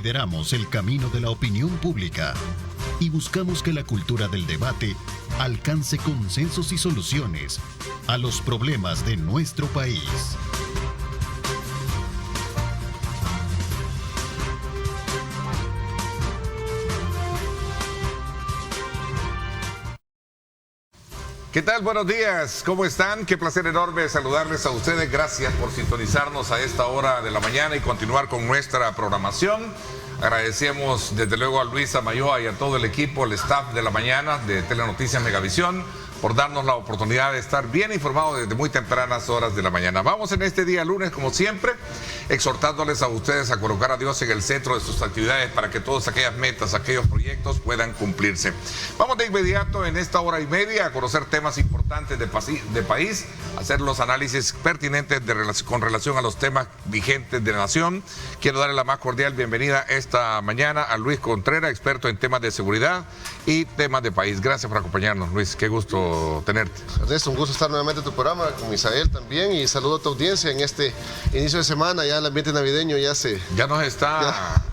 lideramos el camino de la opinión pública y buscamos que la cultura del debate alcance consensos y soluciones a los problemas de nuestro país. ¿Qué tal? Buenos días, ¿cómo están? Qué placer enorme saludarles a ustedes. Gracias por sintonizarnos a esta hora de la mañana y continuar con nuestra programación. Agradecemos desde luego a Luisa Mayoa y a todo el equipo, el staff de la mañana de Telenoticias Megavisión, por darnos la oportunidad de estar bien informados desde muy tempranas horas de la mañana. Vamos en este día lunes, como siempre, exhortándoles a ustedes a colocar a Dios en el centro de sus actividades para que todas aquellas metas, aquellos proyectos puedan cumplirse. Vamos de inmediato en esta hora y media a conocer temas importantes de país, hacer los análisis pertinentes con relación a los temas vigentes de la nación. Quiero darle la más cordial bienvenida esta mañana a Luis Contreras, experto en temas de seguridad y temas de país. Gracias por acompañarnos, Luis. Qué gusto tenerte. Ernesto, un gusto estar nuevamente en tu programa, con Misael también, y saludo a tu audiencia en este inicio de semana. Ya el ambiente navideño ya nos está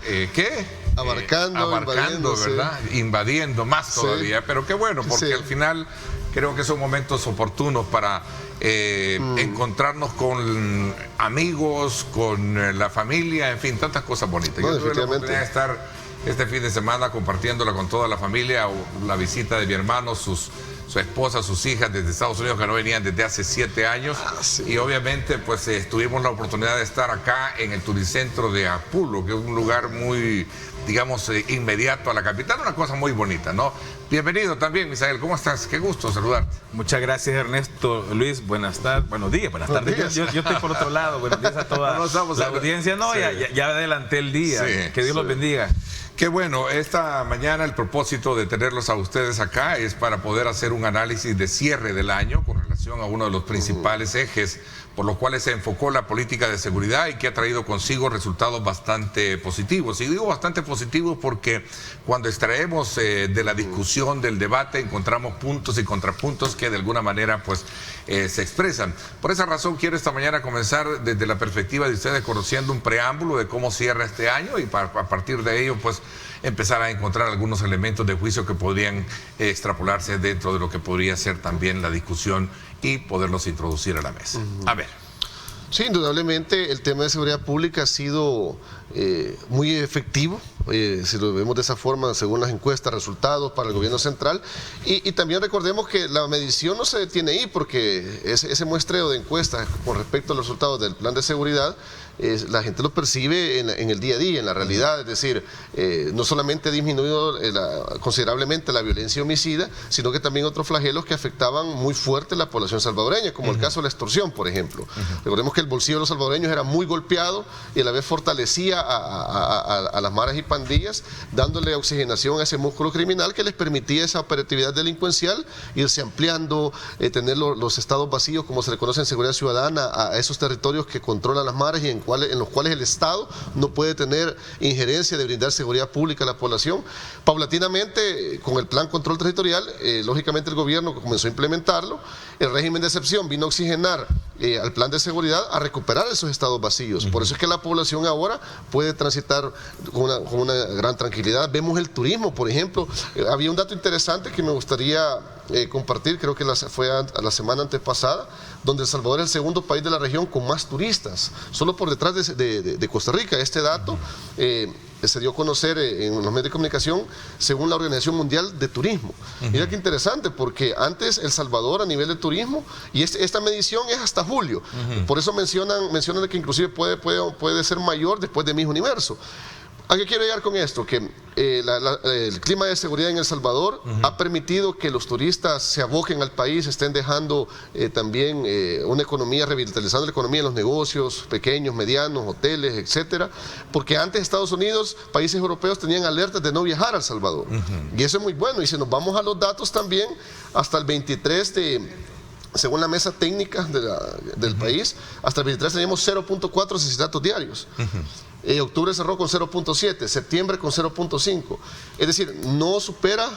abarcando, ¿verdad? Sí. Invadiendo más todavía, sí. Pero qué bueno, porque sí, al final creo que son momentos oportunos para encontrarnos con amigos, con la familia, en fin, tantas cosas bonitas. No, yo tuve la oportunidad de estar este fin de semana compartiéndola con toda la familia, la visita de mi hermano, su esposa, sus hijas desde Estados Unidos, que no venían desde hace 7 años. Sí. Y obviamente pues tuvimos la oportunidad de estar acá en el Turicentro de Apulo, que es un lugar muy, digamos, inmediato a la capital, una cosa muy bonita, ¿no? Bienvenido también, Misael, ¿cómo estás? Qué gusto saludarte. Muchas gracias, Ernesto. Luis, buenos días, buenas tardes. Yo estoy por otro lado, buenos días a toda la audiencia. No, sí. ya adelanté el día, sí, que Dios los bendiga. Qué bueno, esta mañana el propósito de tenerlos a ustedes acá es para poder hacer un análisis de cierre del año con relación a uno de los principales ejes por los cuales se enfocó la política de seguridad y que ha traído consigo resultados bastante positivos. Y digo bastante positivos porque cuando extraemos de la discusión, del debate, encontramos puntos y contrapuntos que de alguna manera pues se expresan. Por esa razón quiero esta mañana comenzar desde la perspectiva de ustedes conociendo un preámbulo de cómo cierra este año y a partir de ello pues empezar a encontrar algunos elementos de juicio que podrían extrapolarse dentro de lo que podría ser también la discusión y poderlos introducir a la mesa. A ver. Sí, indudablemente el tema de seguridad pública ha sido muy efectivo, si lo vemos de esa forma, según las encuestas, resultados para el gobierno central. Y también recordemos que la medición no se detiene ahí, porque ese muestreo de encuestas con respecto a los resultados del plan de seguridad, la gente lo percibe en el día a día, en la realidad. Es decir, no solamente ha disminuido considerablemente la violencia homicida, sino que también otros flagelos que afectaban muy fuerte a la población salvadoreña, como el caso de la extorsión, por ejemplo. Recordemos que el bolsillo de los salvadoreños era muy golpeado y a la vez fortalecía a las maras y pandillas, dándole oxigenación a ese músculo criminal que les permitía esa operatividad delincuencial, irse ampliando, tener los estados vacíos, como se le conoce en seguridad ciudadana, a esos territorios que controlan las maras y en los cuales el Estado no puede tener injerencia de brindar seguridad pública a la población. Paulatinamente, con el plan control territorial, lógicamente el gobierno comenzó a implementarlo. El régimen de excepción vino a oxigenar al plan de seguridad, a recuperar esos estados vacíos. Por eso es que la población ahora puede transitar con una gran tranquilidad. Vemos el turismo, por ejemplo. Había un dato interesante que me gustaría compartir, creo que fue a la semana antepasada, donde El Salvador es el segundo país de la región con más turistas, solo por detrás de Costa Rica. Este dato se dio a conocer en los medios de comunicación según la Organización Mundial de Turismo. Mira qué interesante, porque antes El Salvador a nivel de turismo, y esta medición es hasta julio, por eso mencionan que inclusive puede ser mayor después de Miss Universo. ¿A qué quiero llegar con esto? Que el clima de seguridad en El Salvador ha permitido que los turistas se aboquen al país, estén dejando también una economía, revitalizando la economía en los negocios pequeños, medianos, hoteles, etcétera, porque antes Estados Unidos, países europeos tenían alertas de no viajar a El Salvador, y eso es muy bueno. Y si nos vamos a los datos también, hasta el 23 según la mesa técnica del país, hasta el 23 teníamos 0.4 asesinatos diarios. Octubre cerró con 0.7, septiembre con 0.5. Es decir, no supera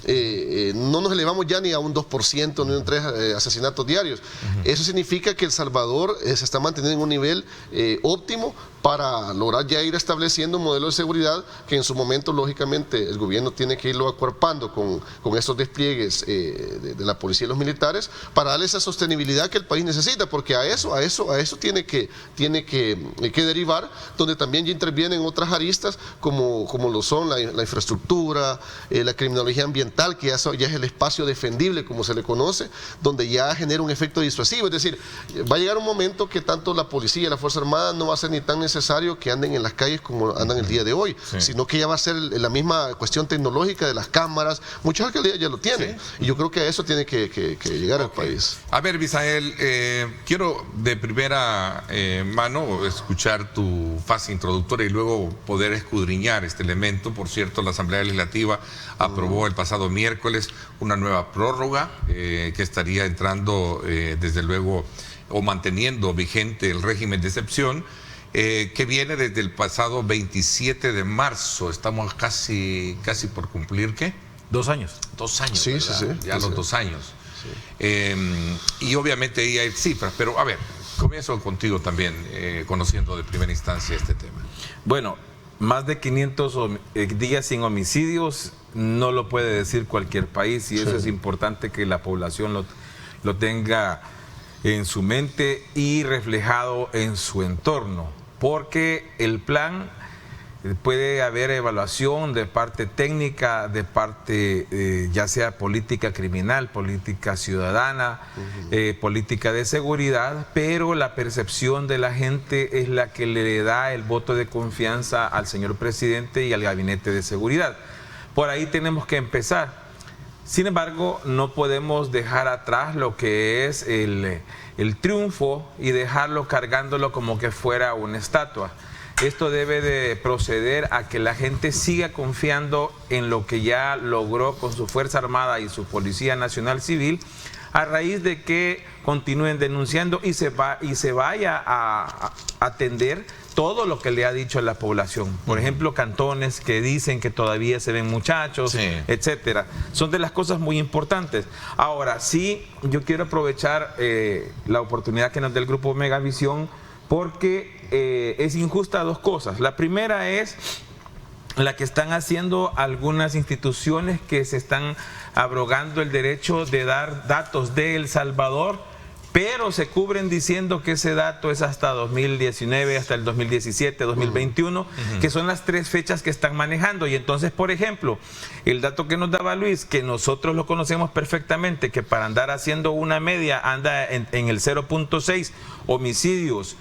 no nos elevamos ya ni a un 2%, ni a un 3% asesinatos diarios. Eso significa que El Salvador se está manteniendo en un nivel óptimo para lograr ya ir estableciendo un modelo de seguridad que en su momento, lógicamente, el gobierno tiene que irlo acuerpando con estos despliegues de la policía y los militares para darle esa sostenibilidad que el país necesita, porque a eso tiene que derivar, donde también ya intervienen otras aristas como lo son la infraestructura, la criminología ambiental, que ya es el espacio defendible, como se le conoce, donde ya genera un efecto disuasivo. Es decir, va a llegar un momento que tanto la policía y la Fuerza Armada no va a ser ni tan necesario que anden en las calles como andan el día de hoy, sino que ya va a ser la misma cuestión tecnológica de las cámaras. Muchas alcaldías ya lo tienen, y yo creo que a eso tiene que llegar al país. A ver, Misael, quiero de primera mano escuchar tu fase introductoria y luego poder escudriñar este elemento. Por cierto, la Asamblea Legislativa aprobó el pasado miércoles una nueva prórroga que estaría entrando desde luego o manteniendo vigente el régimen de excepción que viene desde el pasado 27 de marzo. Estamos casi por cumplir, ¿qué? 2 años. 2 años, sí, ¿verdad? Sí. Ya los 2 años. Sí. Y obviamente ahí hay cifras, pero a ver, comienzo contigo también, conociendo de primera instancia este tema. Bueno, más de 500 días sin homicidios no lo puede decir cualquier país, y eso es importante que la población lo tenga en su mente y reflejado en su entorno, porque el plan puede haber evaluación de parte técnica, de parte ya sea política criminal, política ciudadana, política de seguridad, pero la percepción de la gente es la que le da el voto de confianza al señor presidente y al gabinete de seguridad. Por ahí tenemos que empezar. Sin embargo, no podemos dejar atrás lo que es el triunfo y dejarlo cargándolo como que fuera una estatua. Esto debe de proceder a que la gente siga confiando en lo que ya logró con su Fuerza Armada y su Policía Nacional Civil, a raíz de que continúen denunciando y se vaya a atender todo lo que le ha dicho a la población. Por ejemplo, cantones que dicen que todavía se ven muchachos, etcétera. Son de las cosas muy importantes. Ahora, sí, yo quiero aprovechar la oportunidad que nos da el Grupo Megavisión, porque es injusta 2 cosas. La primera es la que están haciendo algunas instituciones que se están abrogando el derecho de dar datos de El Salvador, pero se cubren diciendo que ese dato es hasta 2019, hasta el 2017, 2021, que son las 3 fechas que están manejando. Y entonces, por ejemplo, el dato que nos daba Luis, que nosotros lo conocemos perfectamente, que para andar haciendo una media anda en el 0.6 homicidios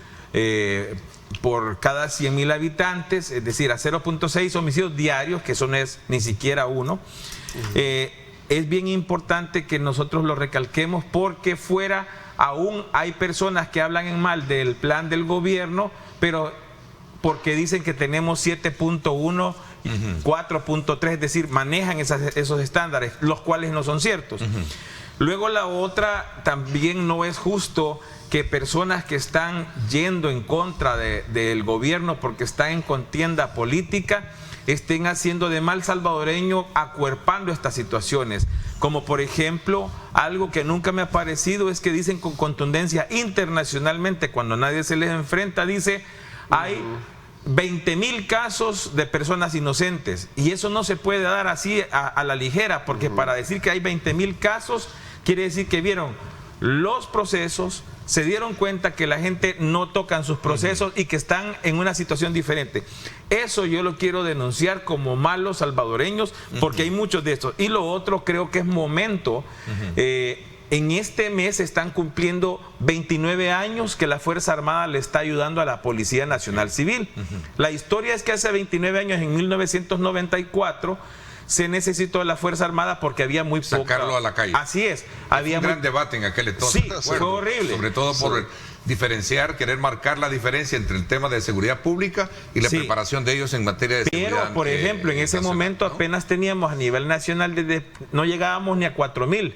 por cada 100,000 habitantes, es decir, a 0.6 homicidios diarios, que eso no es ni siquiera uno. Es bien importante que nosotros lo recalquemos, porque fuera aún hay personas que hablan en mal del plan del gobierno, pero porque dicen que tenemos 7.1, 4.3, es decir, manejan esos estándares, los cuales no son ciertos. Luego la otra, también no es justo que personas que están yendo en contra del gobierno porque están en contienda política estén haciendo de mal salvadoreño, acuerpando estas situaciones. Como por ejemplo, algo que nunca me ha parecido es que dicen con contundencia internacionalmente, cuando nadie se les enfrenta, dice, hay 20,000 casos de personas inocentes, y eso no se puede dar así a la ligera, porque para decir que hay 20,000 casos quiere decir que vieron los procesos, se dieron cuenta que la gente no toca sus procesos y que están en una situación diferente. Eso yo lo quiero denunciar como malos salvadoreños, porque hay muchos de estos. Y lo otro, creo que es momento, en este mes están cumpliendo 29 años que la Fuerza Armada le está ayudando a la Policía Nacional Civil. La historia es que hace 29 años, en 1994, se necesitó la Fuerza Armada porque había muy poca... Sacarlo a la calle. Así es. Había un gran debate en aquel entonces. Sí, fue horrible. Sobre todo por diferenciar, querer marcar la diferencia entre el tema de seguridad pública y la preparación de ellos en materia de seguridad. Pero, por ejemplo, en ese momento, ¿no?, apenas teníamos a nivel nacional, no llegábamos ni a 4,000.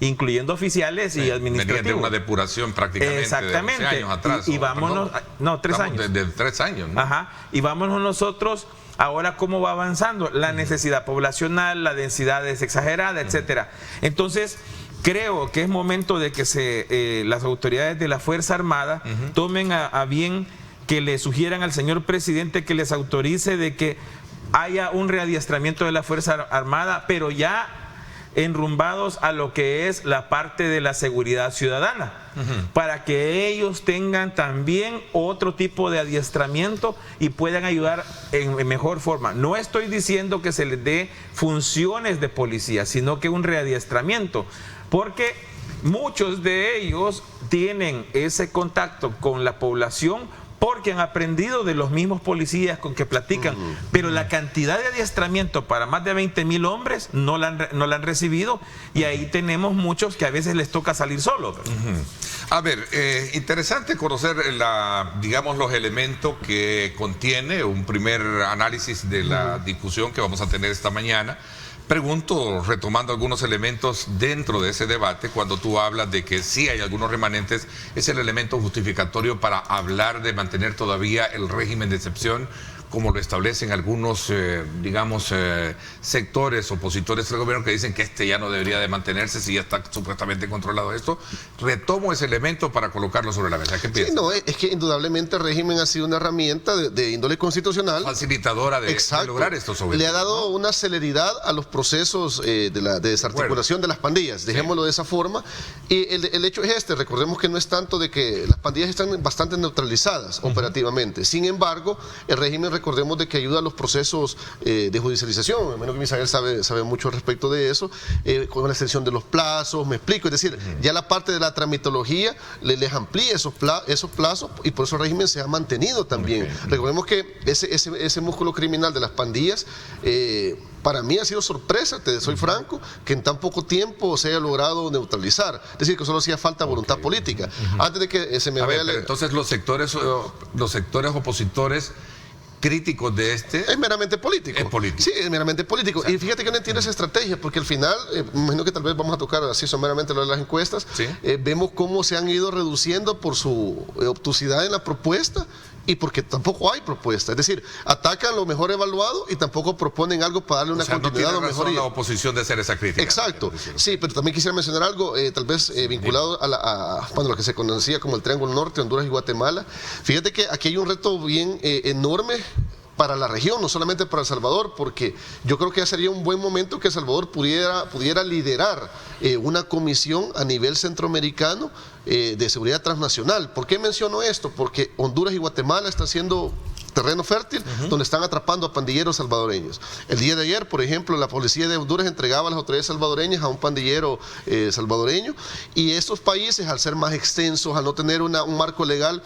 incluyendo oficiales y administrativos. Venía de una depuración prácticamente. Exactamente. De 11 años atrás. Y vámonos, no, 3 años. De 3 años, ¿no? Ajá. Y vámonos nosotros ahora cómo va avanzando la necesidad poblacional, la densidad es exagerada, etcétera. Entonces, creo que es momento de que las autoridades de la Fuerza Armada tomen a bien que le sugieran al señor presidente que les autorice de que haya un readiestramiento de la Fuerza Armada, pero ya enrumbados a lo que es la parte de la seguridad ciudadana, para que ellos tengan también otro tipo de adiestramiento y puedan ayudar en mejor forma. No estoy diciendo que se les dé funciones de policía, sino que un readiestramiento, porque muchos de ellos tienen ese contacto con la población porque han aprendido de los mismos policías con que platican, pero la cantidad de adiestramiento para más de 20,000 hombres no la han recibido, y ahí tenemos muchos que a veces les toca salir solos. A ver, interesante conocer digamos, los elementos que contiene un primer análisis de la discusión que vamos a tener esta mañana. Pregunto, retomando algunos elementos dentro de ese debate, cuando tú hablas de que sí hay algunos remanentes, ¿es el elemento justificatorio para hablar de mantener todavía el régimen de excepción, como lo establecen algunos, digamos, sectores opositores del gobierno que dicen que ya no debería de mantenerse si ya está supuestamente controlado esto? Retomo ese elemento para colocarlo sobre la mesa. ¿Qué piensas? Sí, no, es que indudablemente el régimen ha sido una herramienta de índole constitucional. Facilitadora de lograr estos objetivos. Le ha dado una celeridad a los procesos de desarticulación de las pandillas, dejémoslo de esa forma. Y el hecho es este, recordemos que no es tanto de que las pandillas están bastante neutralizadas operativamente. Sin embargo, el régimen, recordemos, de que ayuda a los procesos de judicialización, a menos que Misael sabe mucho al respecto de eso, con la extensión de los plazos, me explico, es decir, ya la parte de la tramitología les amplía esos plazos, y por eso el régimen se ha mantenido también. Recordemos que ese músculo criminal de las pandillas, para mí ha sido sorpresa, te soy franco, que en tan poco tiempo se haya logrado neutralizar. Es decir, que solo hacía falta voluntad política. Antes de que se me vaya... Pero entonces los sectores opositores críticos de es meramente político. Es político. Sí, es meramente político. Exacto. Y fíjate que no entiendo esa estrategia, porque al final, me imagino que tal vez vamos a tocar así someramente lo de las encuestas, ¿sí? Vemos cómo se han ido reduciendo por su obtusidad en la propuesta, y porque tampoco hay propuesta. Es decir, atacan lo mejor evaluado y tampoco proponen algo para darle una continuidad a lo mejor. La oposición de hacer esa crítica. Exacto. Sí, pero también quisiera mencionar algo, tal vez vinculado a lo que se conocía como el Triángulo Norte, Honduras y Guatemala. Fíjate que aquí hay un reto bien enorme para la región, no solamente para El Salvador, porque yo creo que ya sería un buen momento que El Salvador pudiera liderar una comisión a nivel centroamericano de seguridad transnacional. ¿Por qué menciono esto? Porque Honduras y Guatemala están siendo terreno fértil, donde están atrapando a pandilleros salvadoreños. El día de ayer, por ejemplo, la policía de Honduras entregaba a las autoridades salvadoreñas a un pandillero salvadoreño, y estos países, al ser más extensos, al no tener un marco legal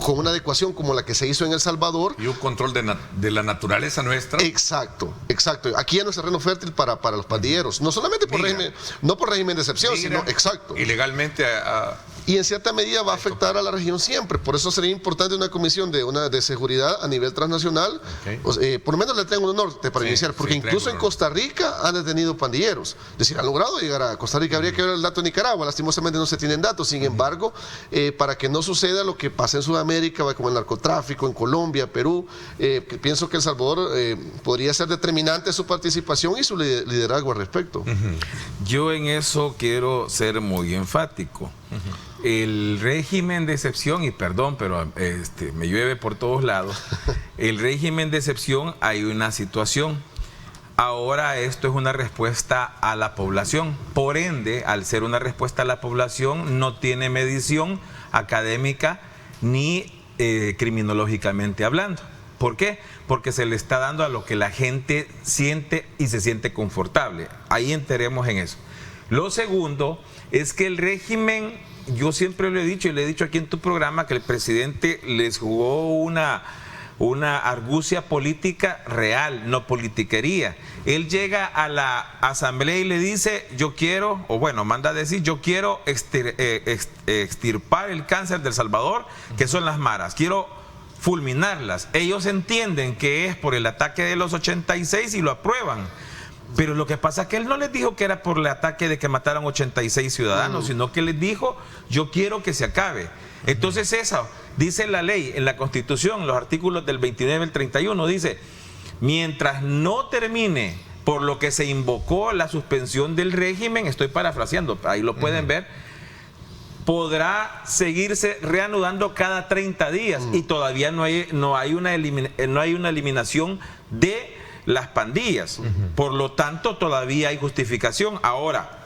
con una adecuación como la que se hizo en El Salvador. Y un control de la naturaleza nuestra. Exacto. Aquí ya no es terreno fértil para los pandilleros, no solamente por régimen, no por régimen de excepción, sino exacto. Ilegalmente y en cierta medida va a afectar a la región siempre. Por eso sería importante una comisión de seguridad a nivel transnacional, por lo menos el Triángulo Norte para iniciar, porque incluso en Costa Rica han detenido pandilleros. Es decir, han logrado llegar a Costa Rica. Habría que ver el dato de Nicaragua, lastimosamente no se tienen datos. Sin embargo, para que no suceda lo que pasa en Sudamérica, como el narcotráfico, en Colombia, Perú, pienso que El Salvador podría ser determinante su participación y su liderazgo al respecto. Yo en eso quiero ser muy enfático. El régimen de excepción, y perdón, pero me llueve por todos lados, el régimen de excepción, hay una situación. Ahora esto es una respuesta a la población. Por ende, al ser una respuesta a la población, no tiene medición académica ni criminológicamente hablando. ¿Por qué? Porque se le está dando a lo que la gente siente y se siente confortable. Ahí enteremos en eso. Lo segundo es que el régimen, yo siempre lo he dicho y le he dicho aquí en tu programa, que el presidente les jugó una argucia política real, no politiquería. Él llega a la asamblea y le dice, yo quiero, o bueno, manda a decir, yo quiero extirpar el cáncer del Salvador, que son las maras, quiero fulminarlas. Ellos entienden que es por el ataque de los 86 y lo aprueban. Pero lo que pasa es que él no les dijo que era por el ataque de que mataron 86 ciudadanos, sino que les dijo, yo quiero que se acabe. Entonces eso, dice la ley, en la Constitución, los artículos del 29 al 31, dice, mientras no termine por lo que se invocó la suspensión del régimen, estoy parafraseando, ahí lo pueden ver, podrá seguirse reanudando cada 30 días y todavía no hay una eliminación de las pandillas. Por lo tanto, todavía hay justificación. Ahora,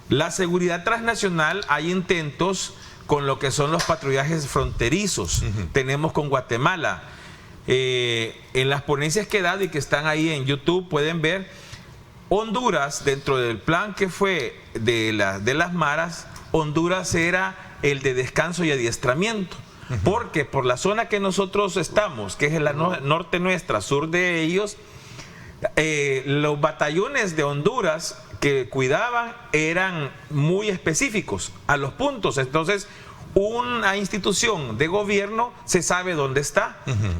la seguridad transnacional, hay intentos con lo que son los patrullajes fronterizos. Tenemos con Guatemala. En las ponencias que he dado y que están ahí en YouTube, pueden ver Honduras, dentro del plan que fue de las maras, Honduras era el de descanso y adiestramiento. Porque por la zona que nosotros estamos, que es la norte nuestra, sur de ellos, los batallones de Honduras que cuidaban eran muy específicos a los puntos. Entonces, una institución de gobierno se sabe dónde está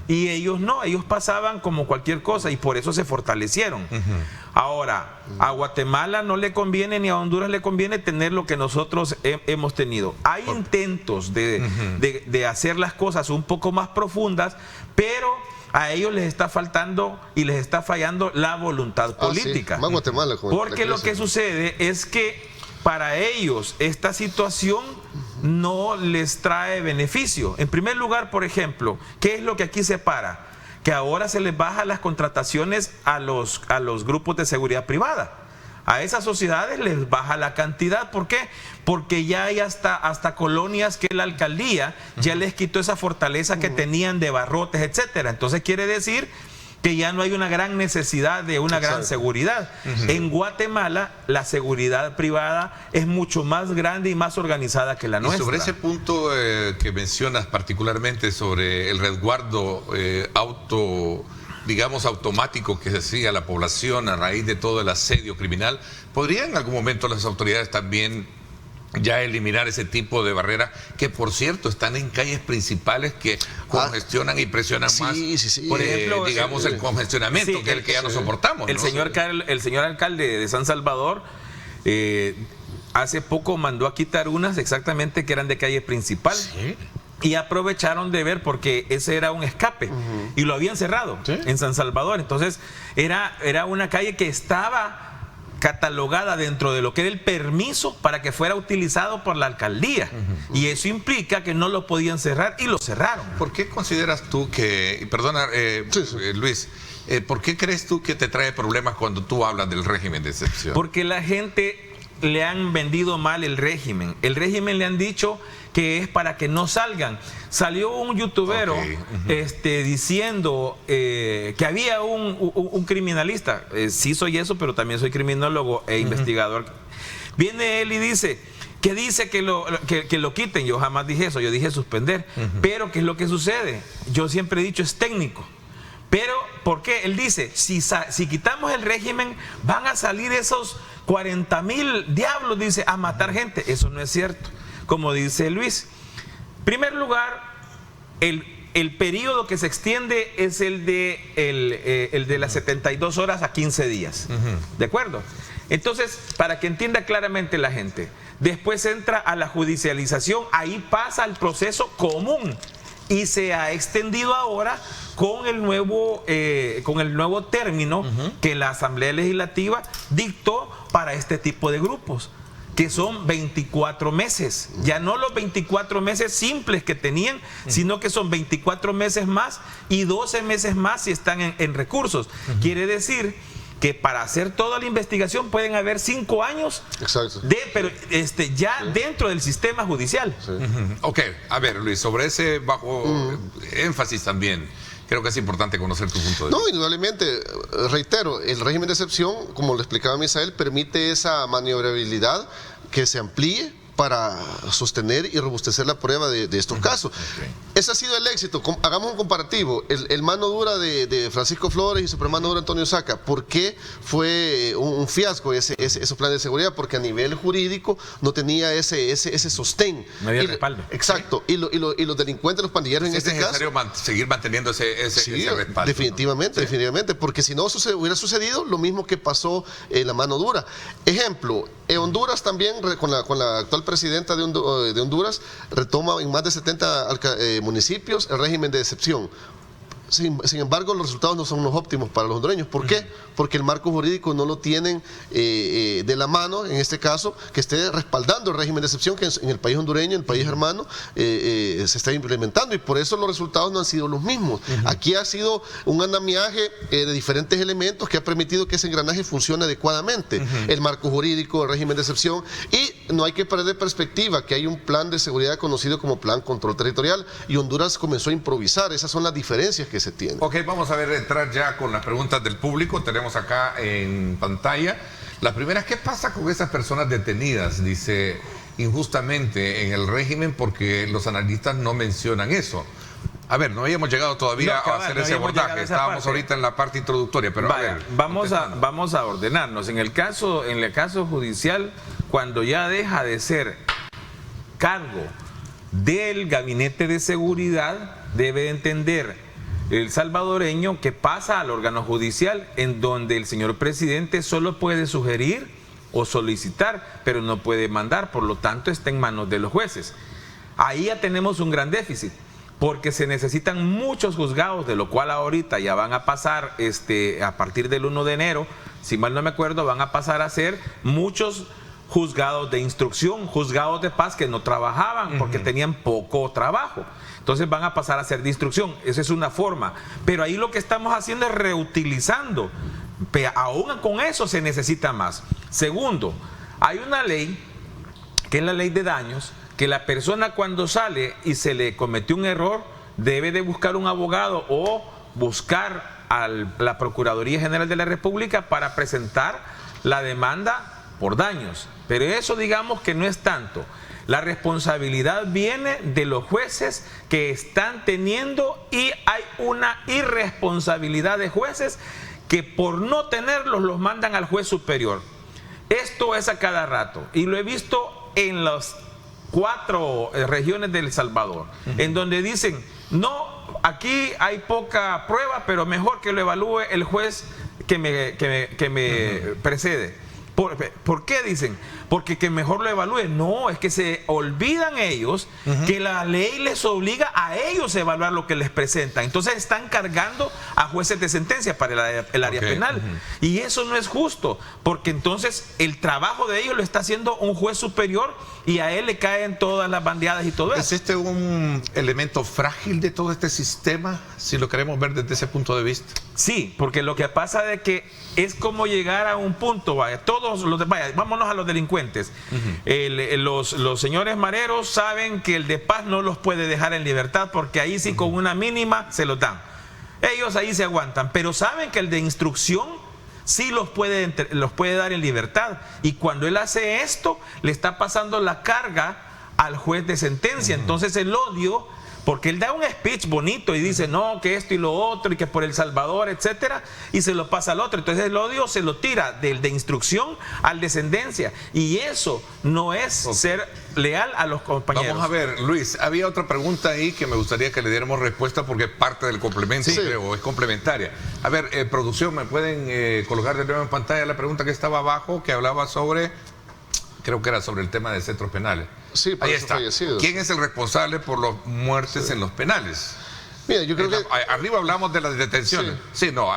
y ellos no, ellos pasaban como cualquier cosa y por eso se fortalecieron. Ahora, a Guatemala no le conviene ni a Honduras le conviene tener lo que nosotros hemos tenido. Hay intentos de hacer las cosas un poco más profundas, pero a ellos les está faltando y les está fallando la voluntad política. Sí. Más Guatemala, porque lo que sucede es que para ellos esta situación no les trae beneficio. En primer lugar, por ejemplo, ¿qué es lo que aquí se para? Que ahora se les baja las contrataciones a los grupos de seguridad privada. A esas sociedades les baja la cantidad. ¿Por qué? Porque ya hay hasta colonias que la alcaldía ya les quitó esa fortaleza que tenían de barrotes, etcétera. Entonces quiere decir que ya no hay una gran necesidad de una gran seguridad. En Guatemala la seguridad privada es mucho más grande y más organizada que la nuestra. Y sobre ese punto que mencionas particularmente sobre el resguardo automático que se hacía a la población a raíz de todo el asedio criminal, ¿podrían en algún momento las autoridades también ya eliminar ese tipo de barreras que, por cierto, están en calles principales que congestionan y presionan más? Por ejemplo, digamos, el congestionamiento, que es el que ya no soportamos. El señor alcalde de San Salvador hace poco mandó a quitar unas exactamente que eran de calle principal. ¿Sí? Y aprovecharon de ver porque ese era un escape y lo habían cerrado en San Salvador. Entonces era una calle que estaba catalogada dentro de lo que era el permiso para que fuera utilizado por la alcaldía. Y eso implica que no lo podían cerrar y lo cerraron. ¿Por qué consideras tú que, perdona Luis, ¿por qué crees tú que te trae problemas cuando tú hablas del régimen de excepción? Porque la gente le han vendido mal el régimen. El régimen le han dicho que es para que no salgan. Salió un youtubero diciendo que había un criminalista. Sí soy eso, pero también soy criminólogo e investigador. Viene él y dice que lo quiten. Yo jamás dije eso, yo dije suspender. Pero ¿qué es lo que sucede? Yo siempre he dicho es técnico. Pero, ¿por qué? Él dice, si quitamos el régimen, van a salir esos 40,000 diablos, dice, a matar gente. Eso no es cierto. Como dice Luis, en primer lugar, el periodo que se extiende es el de las 72 horas a 15 días. ¿De acuerdo? Entonces, para que entienda claramente la gente, después entra a la judicialización, ahí pasa el proceso común y se ha extendido ahora con el nuevo término que la Asamblea Legislativa dictó para este tipo de grupos, que son 24 meses, ya no los 24 meses simples que tenían, sino que son 24 meses más y 12 meses más si están en recursos. Quiere decir que para hacer toda la investigación pueden haber 5 años. Exacto. Pero ya dentro del sistema judicial. Ok, a ver, Luis, sobre ese bajo énfasis también, creo que es importante conocer tu punto de vista. No, indudablemente, reitero, el régimen de excepción, como lo explicaba Misael, permite esa maniobrabilidad que se amplíe para sostener y robustecer la prueba de estos casos. Ese ha sido el éxito. Hagamos un comparativo. El mano dura de Francisco Flores y su mano dura Antonio Saca. ¿Por qué fue un fiasco esos planes de seguridad? Porque a nivel jurídico no tenía ese sostén. No había respaldo. Exacto. Y los delincuentes, los pandilleros en este caso... Es necesario seguir manteniendo ese respaldo. Definitivamente, porque si no hubiera sucedido lo mismo que pasó en la mano dura. Ejemplo, en Honduras también, con la actual presidenta de Honduras, retoma en más de 70 municipios el régimen de excepción. Sin embargo, los resultados no son los óptimos para los hondureños. ¿Por qué? Porque el marco jurídico no lo tienen de la mano, en este caso, que esté respaldando el régimen de excepción que en el país hondureño, en el país hermano, se está implementando, y por eso los resultados no han sido los mismos. Aquí ha sido un andamiaje de diferentes elementos que ha permitido que ese engranaje funcione adecuadamente. El marco jurídico, el régimen de excepción, y no hay que perder perspectiva que hay un plan de seguridad conocido como Plan Control Territorial, y Honduras comenzó a improvisar. Esas son las diferencias que se tienen. Ok, vamos a entrar ya con las preguntas del público. Tenemos acá en pantalla la primera: ¿qué pasa con esas personas detenidas, dice, injustamente en el régimen? Porque los analistas no mencionan eso. A ver, no habíamos llegado todavía a hacer ese abordaje. Estábamos ahorita en la parte introductoria, pero vaya, a ver, vamos a ordenarnos. En el caso judicial, cuando ya deja de ser cargo del gabinete de seguridad, debe entender el salvadoreño que pasa al órgano judicial, en donde el señor presidente solo puede sugerir o solicitar, pero no puede mandar. Por lo tanto, está en manos de los jueces. Ahí ya tenemos un gran déficit, porque se necesitan muchos juzgados, de lo cual ahorita ya van a pasar, a partir del 1 de enero, si mal no me acuerdo, van a pasar a ser muchos juzgados de instrucción, juzgados de paz que no trabajaban porque tenían poco trabajo. Entonces van a pasar a ser de instrucción. Esa es una forma. Pero ahí lo que estamos haciendo es reutilizando. Pero aún con eso se necesita más. Segundo, hay una ley, que es la ley de daños, que la persona cuando sale y se le cometió un error, debe de buscar un abogado o buscar a la Procuraduría General de la República para presentar la demanda por daños. Pero eso, digamos que no es tanto. La responsabilidad viene de los jueces que están teniendo, y hay una irresponsabilidad de jueces que por no tenerlos los mandan al juez superior. Esto es a cada rato, y lo he visto en las 4 regiones de El Salvador, en donde dicen, no, aquí hay poca prueba, pero mejor que lo evalúe el juez que me precede. ¿Por qué dicen? Porque que mejor lo evalúe. No, es que se olvidan ellos que la ley les obliga a ellos a evaluar lo que les presentan. Entonces están cargando a jueces de sentencia para el área penal. Y eso no es justo, porque entonces el trabajo de ellos lo está haciendo un juez superior, y a él le caen todas las bandeadas y todo eso. ¿Es este un elemento frágil de todo este sistema, si lo queremos ver desde ese punto de vista? Sí, porque lo que pasa es que es como llegar a un punto, vámonos a los delincuentes. Los señores mareros saben que el de paz no los puede dejar en libertad, porque ahí sí con una mínima se los dan. Ellos ahí se aguantan, pero saben que el de instrucción sí los puede dar en libertad, y cuando él hace esto le está pasando la carga al juez de sentencia. Entonces el odio, porque él da un speech bonito y dice no, que esto y lo otro, y que por El Salvador, etcétera, y se lo pasa al otro. Entonces el odio se lo tira del de instrucción al de sentencia, y eso no es ser leal a los compañeros. Vamos a ver, Luis, había otra pregunta ahí que me gustaría que le diéramos respuesta, porque es parte del complemento, creo, es complementaria. A ver, producción, ¿me pueden colocar de nuevo en pantalla la pregunta que estaba abajo, que hablaba sobre, creo que era sobre el tema de centros penales? Sí, ahí está. Fallecidos. ¿Quién es el responsable por las muertes en los penales? Mira, yo creo que... Arriba hablamos de las detenciones.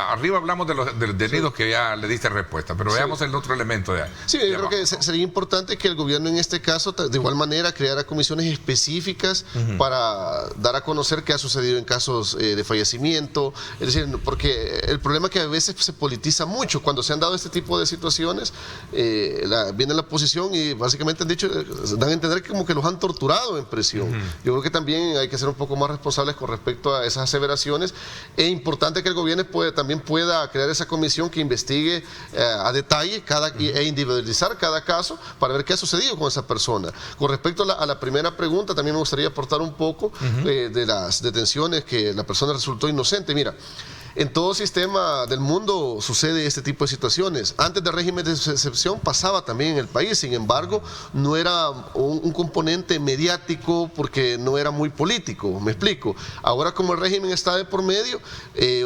Arriba hablamos de los detenidos, que ya le diste respuesta, pero veamos el otro elemento de ahí. Sí, yo creo que sería importante que el gobierno en este caso, de igual manera, creara comisiones específicas para dar a conocer qué ha sucedido en casos de fallecimiento. Es decir, porque el problema es que a veces se politiza mucho. Cuando se han dado este tipo de situaciones, viene la oposición y básicamente dan a entender como que los han torturado en prisión. Yo creo que también hay que ser un poco más responsables con respecto esas aseveraciones. Es importante que el gobierno también pueda crear esa comisión que investigue a detalle e individualizar cada caso para ver qué ha sucedido con esa persona. Con respecto a la primera pregunta, también me gustaría aportar un poco de las detenciones que la persona resultó inocente. Mira, en todo sistema del mundo sucede este tipo de situaciones. Antes del régimen de excepción pasaba también en el país, sin embargo, no era un componente mediático porque no era muy político, me explico. Ahora, como el régimen está de por medio,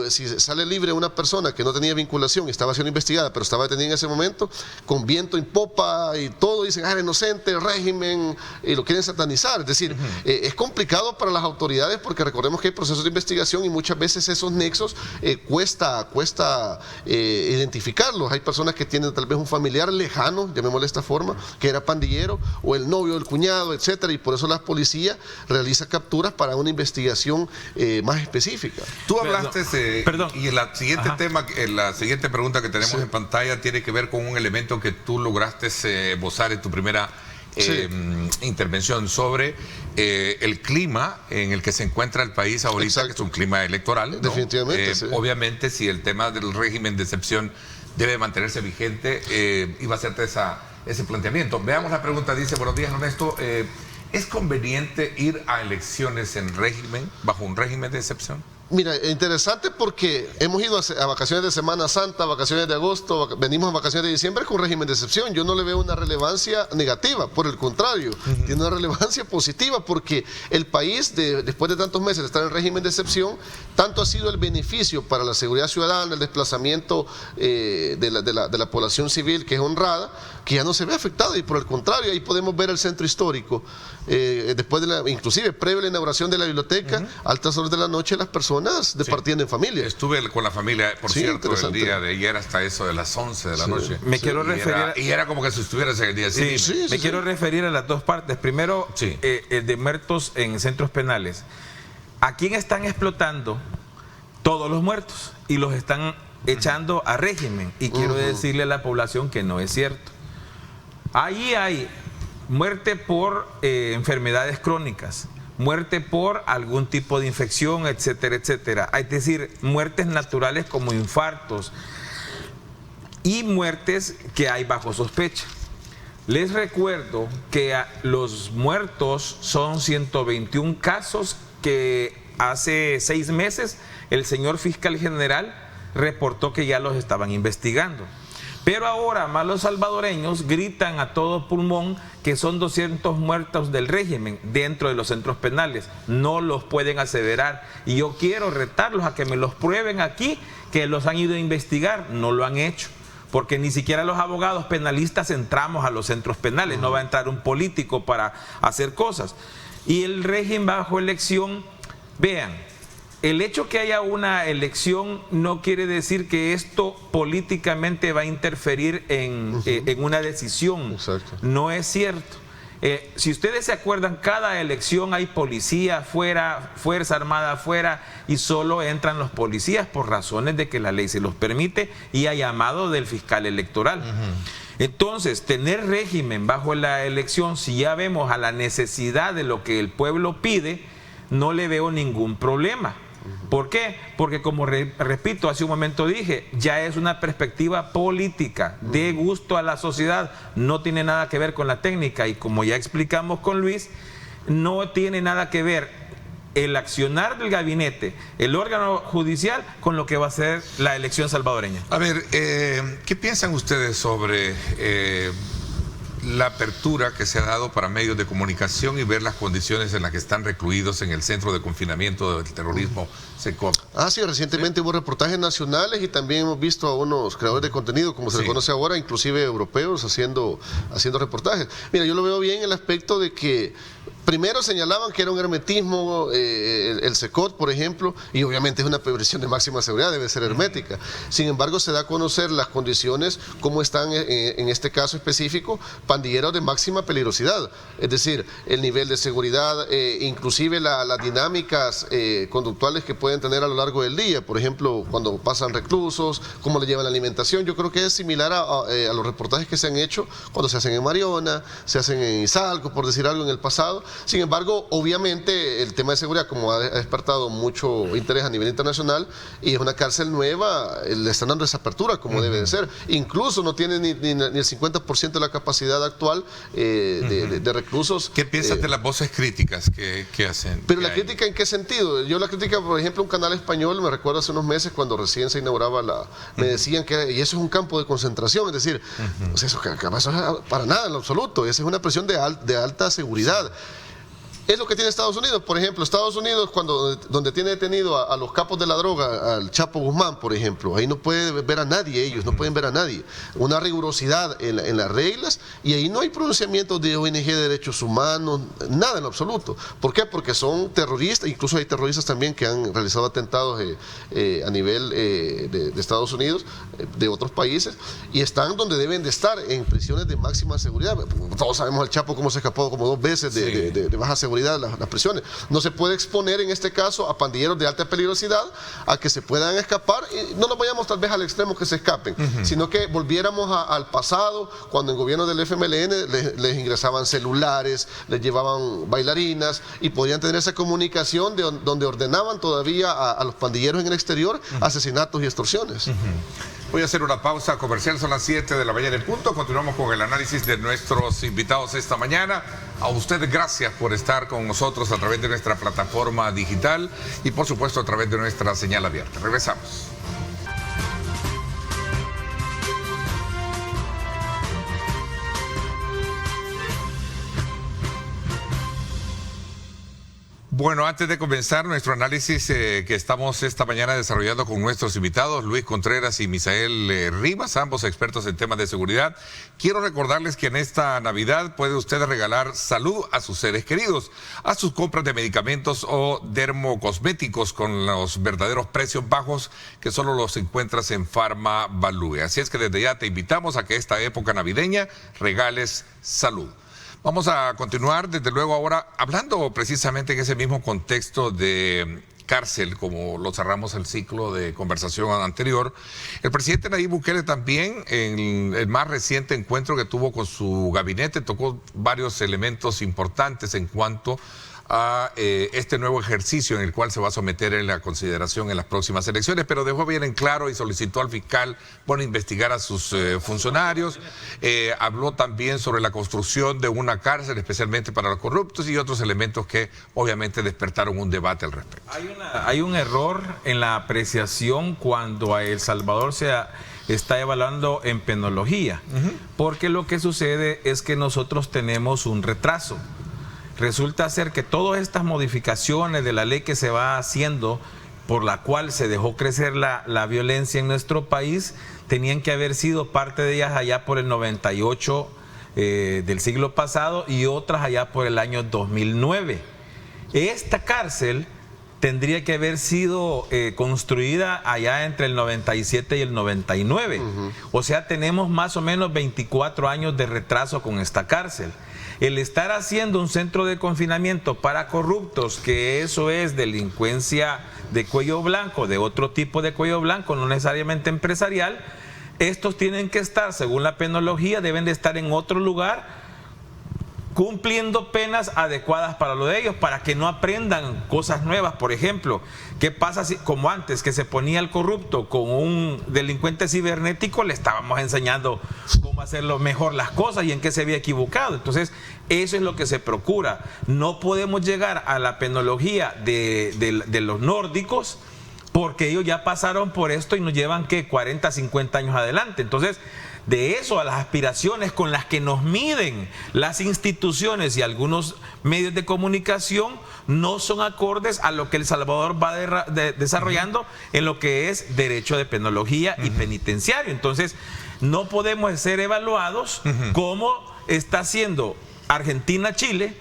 si sale libre una persona que no tenía vinculación y estaba siendo investigada, pero estaba detenida en ese momento, con viento en popa y todo, dicen, era inocente, el régimen, y lo quieren satanizar. Es decir, es complicado para las autoridades porque recordemos que hay procesos de investigación y muchas veces esos nexos cuesta identificarlos. Hay personas que tienen tal vez un familiar lejano, llamémosle de esta forma, que era pandillero, o el novio, el cuñado, etcétera, y por eso la policía realiza capturas para una investigación más específica. Tú hablaste, perdón. Y el siguiente tema, la siguiente pregunta que tenemos en pantalla tiene que ver con un elemento que tú lograste esbozar en tu primera intervención sobre el clima en el que se encuentra el país ahorita. Exacto. Que es un clima electoral, ¿no? Definitivamente, sí. Obviamente, si el tema del régimen de excepción debe mantenerse vigente, iba a hacerte ese planteamiento. Veamos la pregunta, dice, buenos días, Ernesto, ¿es conveniente ir a elecciones bajo un régimen de excepción? Mira, interesante porque hemos ido a vacaciones de Semana Santa, vacaciones de agosto, venimos a vacaciones de diciembre con régimen de excepción. Yo no le veo una relevancia negativa, por el contrario, tiene una relevancia positiva porque el país, después de tantos meses de estar en régimen de excepción, tanto ha sido el beneficio para la seguridad ciudadana, el desplazamiento de la población civil que es honrada, que ya no se ve afectado y por el contrario, ahí podemos ver el centro histórico, después inclusive previo a la inauguración de la biblioteca, a altas horas de la noche las personas departiendo en familia. Estuve con la familia, por cierto, el día de ayer hasta eso de las 11 de la noche. Me quiero referir... Y era como que si estuvieras en el día. Me quiero referir a las dos partes. Primero, el de muertos en centros penales. ¿A quién están explotando? Todos los muertos. Y los están echando a régimen. Y quiero decirle a la población que no es cierto. Ahí hay muerte por enfermedades crónicas, muerte por algún tipo de infección, etcétera, etcétera. Es decir, muertes naturales como infartos y muertes que hay bajo sospecha. Les recuerdo que los muertos son 121 casos que hace 6 meses el señor fiscal general reportó que ya los estaban investigando. Pero ahora más los salvadoreños gritan a todo pulmón que son 200 muertos del régimen dentro de los centros penales. No los pueden aseverar. Y yo quiero retarlos a que me los prueben aquí, que los han ido a investigar. No lo han hecho. Porque ni siquiera los abogados penalistas entramos a los centros penales. No va a entrar un político para hacer cosas. Y el régimen bajo elección, vean. El hecho que haya una elección no quiere decir que esto políticamente va a interferir en una decisión. Exacto. No es cierto. Si ustedes se acuerdan, cada elección hay policía afuera, Fuerza Armada afuera, y solo entran los policías por razones de que la ley se los permite y a llamado del fiscal electoral. Entonces, tener régimen bajo la elección, si ya vemos a la necesidad de lo que el pueblo pide, no le veo ningún problema. ¿Por qué? Porque como repito, hace un momento dije, ya es una perspectiva política, de gusto a la sociedad, no tiene nada que ver con la técnica y como ya explicamos con Luis, no tiene nada que ver el accionar del gabinete, el órgano judicial, con lo que va a ser la elección salvadoreña. A ver, ¿qué piensan ustedes sobre la apertura que se ha dado para medios de comunicación y ver las condiciones en las que están recluidos en el centro de confinamiento del terrorismo SECOP? Sí, recientemente hubo reportajes nacionales y también hemos visto a unos creadores de contenido, como se les conoce ahora, inclusive europeos, haciendo reportajes. Mira, yo lo veo bien en el aspecto de que primero señalaban que era un hermetismo, el SECOT, por ejemplo, y obviamente es una prisión de máxima seguridad, debe ser hermética. Sin embargo, se da a conocer las condiciones, cómo están en este caso específico, pandilleros de máxima peligrosidad. Es decir, el nivel de seguridad, inclusive las dinámicas conductuales que pueden tener a lo largo del día. Por ejemplo, cuando pasan reclusos, cómo le llevan la alimentación. Yo creo que es similar a los reportajes que se han hecho cuando se hacen en Mariona, se hacen en Izalco, por decir algo, en el pasado. Sin embargo, obviamente el tema de seguridad, como ha despertado mucho interés a nivel internacional, y es una cárcel nueva, le están dando esa apertura como debe de ser. Incluso no tiene ni el 50% de la capacidad actual de reclusos. ¿Qué piensas de las voces críticas que hacen? Pero la crítica, ¿en qué sentido? Yo la crítica, por ejemplo, un canal español, me recuerdo hace unos meses cuando recién se inauguraba me decían que y eso es un campo de concentración, es decir, o sea, eso para nada en lo absoluto, esa es una prisión de alta seguridad. Es lo que tiene Estados Unidos. Por ejemplo, Estados Unidos, donde tiene detenido a los capos de la droga, al Chapo Guzmán, por ejemplo, ahí no puede ver a nadie, ellos no pueden ver a nadie. Una rigurosidad en las reglas, y ahí no hay pronunciamientos de ONG de derechos humanos, nada en lo absoluto. ¿Por qué? Porque son terroristas, incluso hay terroristas también que han realizado atentados a nivel de Estados Unidos, de otros países, y están donde deben de estar, en prisiones de máxima seguridad. Todos sabemos al Chapo cómo se escapó como 2 veces de baja seguridad. Las prisiones. No se puede exponer en este caso a pandilleros de alta peligrosidad a que se puedan escapar, y no nos vayamos tal vez al extremo que se escapen, sino que volviéramos al pasado, cuando en gobierno del FMLN les ingresaban celulares, les llevaban bailarinas y podían tener esa comunicación donde ordenaban todavía a los pandilleros en el exterior asesinatos y extorsiones. Voy a hacer una pausa comercial, son las 7 de la mañana en punto. Continuamos con el análisis de nuestros invitados esta mañana. A ustedes gracias por estar con nosotros a través de nuestra plataforma digital y por supuesto a través de nuestra señal abierta. Regresamos. Bueno, antes de comenzar nuestro análisis que estamos esta mañana desarrollando con nuestros invitados, Luis Contreras y Misael Rivas, ambos expertos en temas de seguridad, quiero recordarles que en esta Navidad puede usted regalar salud a sus seres queridos, a sus compras de medicamentos o dermocosméticos con los verdaderos precios bajos que solo los encuentras en Pharma Value. Así es que desde ya te invitamos a que esta época navideña regales salud. Vamos a continuar, desde luego, ahora hablando precisamente en ese mismo contexto de cárcel, como lo cerramos el ciclo de conversación anterior. El presidente Nayib Bukele también, en el más reciente encuentro que tuvo con su gabinete, tocó varios elementos importantes en cuanto a este nuevo ejercicio en el cual se va a someter en la consideración en las próximas elecciones, pero dejó bien en claro y solicitó al fiscal, bueno, investigar a sus funcionarios. Habló también sobre la construcción de una cárcel especialmente para los corruptos y otros elementos que obviamente despertaron un debate al respecto. Hay un error en la apreciación cuando a El Salvador se está evaluando en penología, porque lo que sucede es que nosotros tenemos un retraso. Resulta ser que todas estas modificaciones de la ley que se va haciendo, por la cual se dejó crecer la violencia en nuestro país, tenían que haber sido parte de ellas allá por el 98 del siglo pasado y otras allá por el año 2009. Esta cárcel tendría que haber sido construida allá entre el 97 y el 99. O sea, tenemos más o menos 24 años de retraso con esta cárcel. El estar haciendo un centro de confinamiento para corruptos, que eso es delincuencia de cuello blanco, de otro tipo de cuello blanco, no necesariamente empresarial, estos tienen que estar, según la penología, deben de estar en otro lugar, cumpliendo penas adecuadas para lo de ellos, para que no aprendan cosas nuevas. Por ejemplo, ¿qué pasa si, como antes, que se ponía el corrupto con un delincuente cibernético, le estábamos enseñando cómo hacerlo mejor las cosas y en qué se había equivocado? Entonces, eso es lo que se procura. No podemos llegar a la penología de los nórdicos, porque ellos ya pasaron por esto y nos llevan, ¿qué? 40, 50 años adelante. Entonces, de eso a las aspiraciones con las que nos miden las instituciones y algunos medios de comunicación no son acordes a lo que El Salvador va desarrollando en lo que es derecho de penología y penitenciario. Entonces, no podemos ser evaluados como está haciendo Argentina, Chile,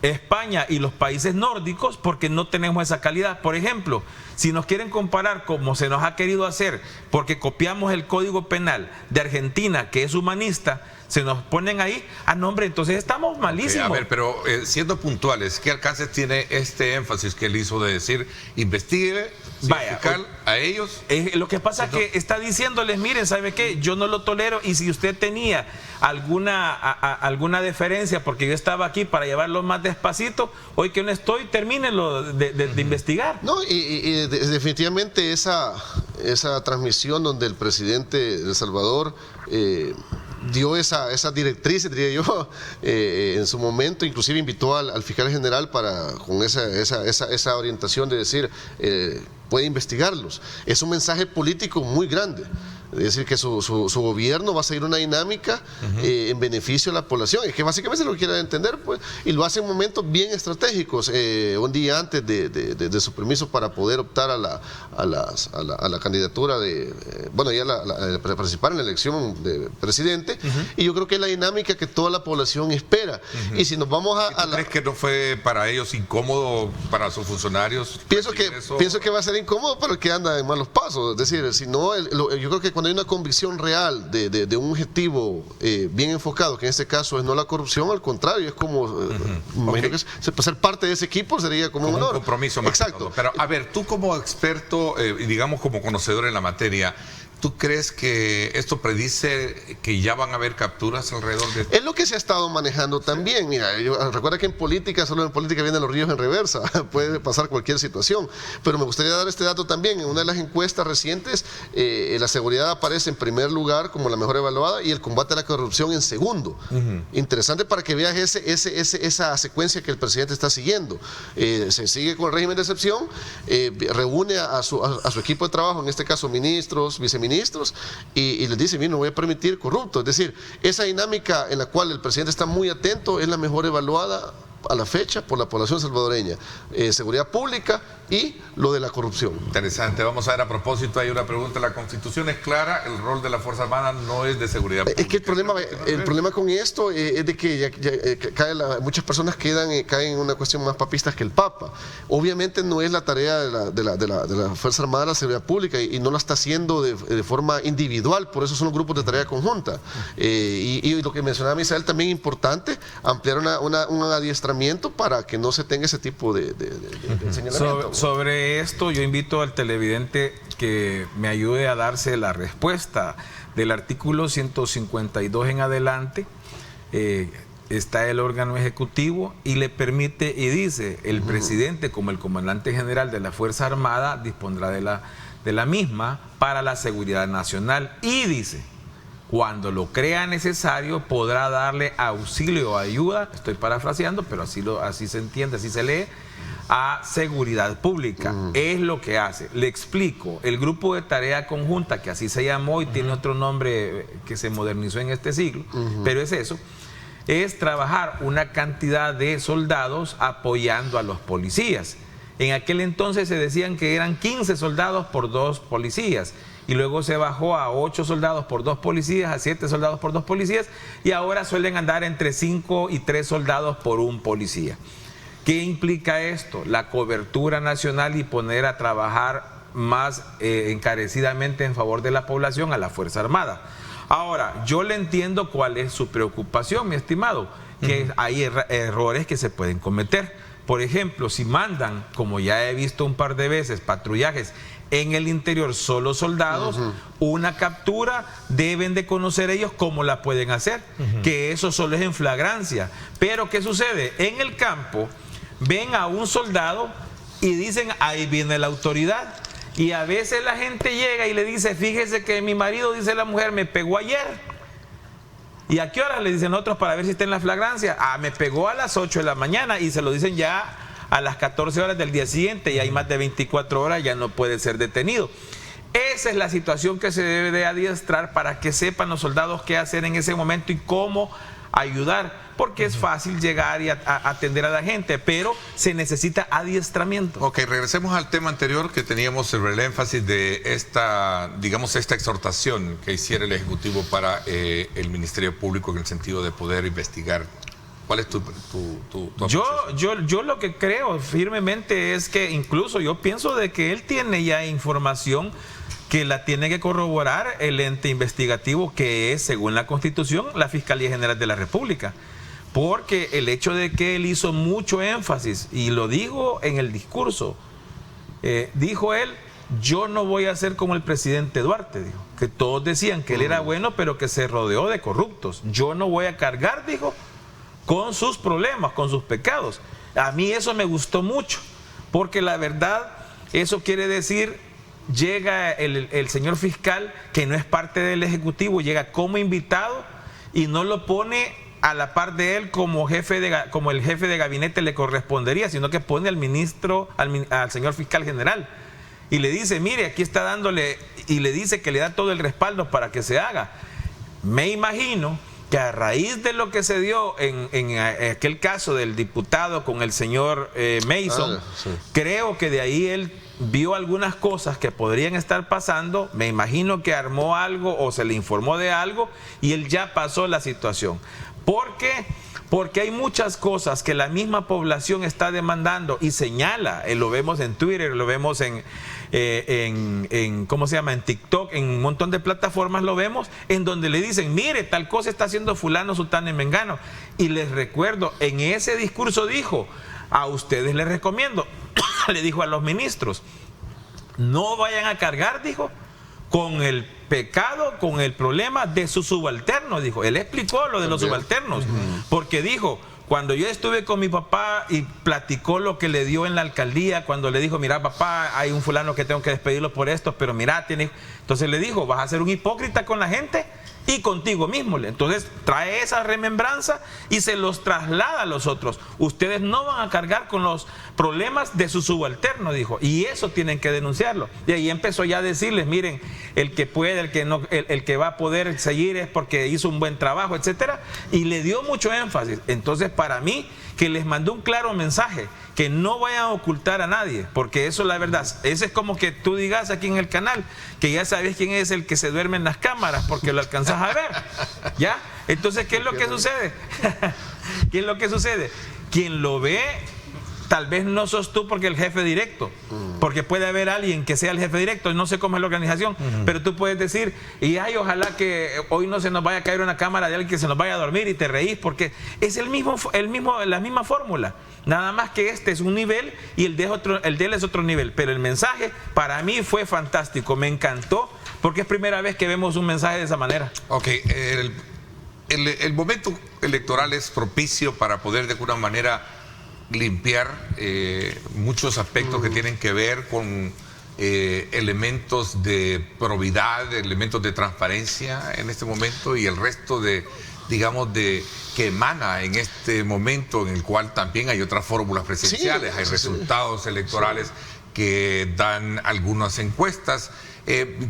España y los países nórdicos, porque no tenemos esa calidad. Por ejemplo, si nos quieren comparar como se nos ha querido hacer, porque copiamos el Código Penal de Argentina, que es humanista, se nos ponen ahí, no hombre, entonces estamos malísimos. A ver, pero siendo puntuales, ¿qué alcances tiene este énfasis que él hizo de decir, investigue, Vaya, fiscal, a ellos. Lo que pasa es que está diciéndoles, miren, ¿sabe qué? Yo no lo tolero, y si usted tenía alguna deferencia porque yo estaba aquí para llevarlo más despacito, hoy que no estoy, termínenlo de investigar. No, y definitivamente esa transmisión donde el presidente de El Salvador dio esa directriz, diría yo, en su momento, inclusive invitó al fiscal general con esa orientación de decir, puede investigarlos. Es un mensaje político muy grande. Es decir, que su gobierno va a seguir una dinámica en beneficio de la población. Es que básicamente se lo quiere entender, pues, y lo hace en momentos bien estratégicos. Un día antes de su permiso para poder optar a la candidatura para participar en la elección de presidente. Y yo creo que es la dinámica que toda la población espera. Y si nos vamos ¿Tú crees que no fue para ellos incómodo, para sus funcionarios? Pienso que va a ser incómodo para el que anda en malos pasos. Es decir, si no, yo creo que cuando hay una convicción real de un objetivo bien enfocado, que en este caso es no la corrupción, al contrario, es como imagino que ser parte de ese equipo sería como un honor. Un compromiso más. Exacto. Pero a ver, tú como experto y digamos como conocedor en la materia, ¿tú crees que esto predice que ya van a haber capturas alrededor de esto? Es lo que se ha estado manejando también. Mira, recuerda que solo en política vienen los ríos en reversa, puede pasar cualquier situación. Pero me gustaría dar este dato también. En una de las encuestas recientes, la seguridad aparece en primer lugar como la mejor evaluada y el combate a la corrupción en segundo. Interesante para que veas esa secuencia que el presidente está siguiendo. Se sigue con el régimen de excepción, reúne a su equipo de trabajo, en este caso ministros, viceministros, y les dice, mira, no voy a permitir corruptos. Es decir, esa dinámica en la cual el presidente está muy atento es la mejor evaluada a la fecha por la población salvadoreña. Seguridad pública y lo de la corrupción. Interesante. Vamos a ver, a propósito, hay una pregunta. La Constitución es clara, el rol de la Fuerza Armada no es de seguridad pública. Es que el problema con esto es de que muchas personas caen en una cuestión más papista que el Papa. Obviamente no es la tarea de la Fuerza Armada la seguridad pública y no la está haciendo de forma individual, por eso son los grupos de tarea conjunta. Y lo que mencionaba Misael también importante, ampliar un adiestramiento para que no se tenga ese tipo de señalamiento. Sobre esto, yo invito al televidente que me ayude a darse la respuesta del artículo 152 en adelante. Está el órgano ejecutivo y le permite, y dice, el presidente como el comandante general de la Fuerza Armada dispondrá de la misma para la seguridad nacional, y dice, cuando lo crea necesario podrá darle auxilio o ayuda, estoy parafraseando, pero así se entiende, así se lee, a seguridad pública. Es lo que hace. Le explico, el grupo de tarea conjunta, que así se llamó y tiene otro nombre que se modernizó en este siglo, pero es eso, es trabajar una cantidad de soldados apoyando a los policías. En aquel entonces se decían que eran 15 soldados por 2 policías, y luego se bajó a 8 soldados por 2 policías, a 7 soldados por 2 policías, y ahora suelen andar entre 5 y 3 soldados por 1 policía. ¿Qué implica esto? La cobertura nacional y poner a trabajar más encarecidamente en favor de la población a la Fuerza Armada. Ahora, yo le entiendo cuál es su preocupación, mi estimado, que hay errores que se pueden cometer. Por ejemplo, si mandan, como ya he visto un par de veces, patrullajes en el interior solo soldados, una captura deben de conocer ellos cómo la pueden hacer, que eso solo es en flagrancia. Pero ¿qué sucede? En el campo ven a un soldado y dicen, ahí viene la autoridad. Y a veces la gente llega y le dice, fíjese que mi marido, dice la mujer, me pegó ayer. ¿Y a qué hora? Le dicen otros para ver si está en la flagrancia. Me pegó a las 8 de la mañana, y se lo dicen ya a las 14 horas del día siguiente, y hay más de 24 horas, ya no puede ser detenido. Esa es la situación que se debe de adiestrar para que sepan los soldados qué hacer en ese momento y cómo ayudar, porque es fácil llegar y atender a la gente, pero se necesita adiestramiento. Ok, regresemos al tema anterior que teníamos sobre el énfasis de esta exhortación que hiciera el Ejecutivo para el Ministerio Público en el sentido de poder investigar. ¿Cuál es tu yo lo que creo firmemente es que incluso yo pienso de que él tiene ya información que la tiene que corroborar el ente investigativo, que es, según la Constitución, la Fiscalía General de la República. Porque el hecho de que él hizo mucho énfasis, y lo dijo en el discurso, dijo él yo no voy a ser como el presidente Duarte, dijo, que todos decían que él era bueno, pero que se rodeó de corruptos. Yo no voy a cargar, dijo, con sus problemas, con sus pecados. A mí eso me gustó mucho, porque la verdad, eso quiere decir, llega el señor fiscal, que no es parte del Ejecutivo, llega como invitado y no lo pone a la par de él como el jefe de gabinete le correspondería, sino que pone al ministro, al señor fiscal general, y le dice, mire, aquí está dándole, y le dice que le da todo el respaldo para que se haga. Me imagino que a raíz de lo que se dio en aquel caso del diputado con el señor Mason, sí, creo que de ahí él vio algunas cosas que podrían estar pasando, me imagino que armó algo o se le informó de algo y él ya pasó la situación. ¿Por qué? Porque hay muchas cosas que la misma población está demandando y señala, lo vemos en Twitter, lo vemos ¿cómo se llama? En TikTok, en un montón de plataformas lo vemos, en donde le dicen, mire, tal cosa está haciendo fulano, sutano y mengano. Y les recuerdo, en ese discurso dijo, a ustedes les recomiendo, le dijo a los ministros, no vayan a cargar, dijo, con el pecado, con el problema de sus subalternos, dijo. Él explicó lo de los subalternos, porque dijo, cuando yo estuve con mi papá y platicó lo que le dio en la alcaldía, cuando le dijo, mira papá, hay un fulano que tengo que despedirlo por esto, pero mira, entonces le dijo, vas a ser un hipócrita con la gente y contigo mismo. Entonces trae esa remembranza y se los traslada a los otros. Ustedes no van a cargar con los problemas de su subalterno, dijo, y eso tienen que denunciarlo. Y ahí empezó ya a decirles, miren, el que puede, el que no, el que va a poder seguir es porque hizo un buen trabajo, etcétera, y le dio mucho énfasis. Entonces, para mí, que les mandó un claro mensaje, que no vayan a ocultar a nadie, porque eso es la verdad. Ese es como que tú digas aquí en el canal, que ya sabes quién es el que se duerme en las cámaras, porque lo alcanzas a ver, ¿ya? Entonces, ¿qué es lo que sucede? ¿Qué es lo que sucede? Quien lo ve, tal vez no sos tú porque el jefe directo, porque puede haber alguien que sea el jefe directo, no sé cómo es la organización, pero tú puedes decir, y ay, ojalá que hoy no se nos vaya a caer una cámara de alguien que se nos vaya a dormir y te reís, porque es la misma fórmula, nada más que este es un nivel y el de él es otro nivel, pero el mensaje para mí fue fantástico, me encantó, porque es primera vez que vemos un mensaje de esa manera. Ok, el momento electoral es propicio para poder de alguna manera limpiar muchos aspectos que tienen que ver con elementos de probidad, elementos de transparencia en este momento y el resto de, digamos, que emana en este momento en el cual también hay otras fórmulas presidenciales, hay resultados electorales que dan algunas encuestas.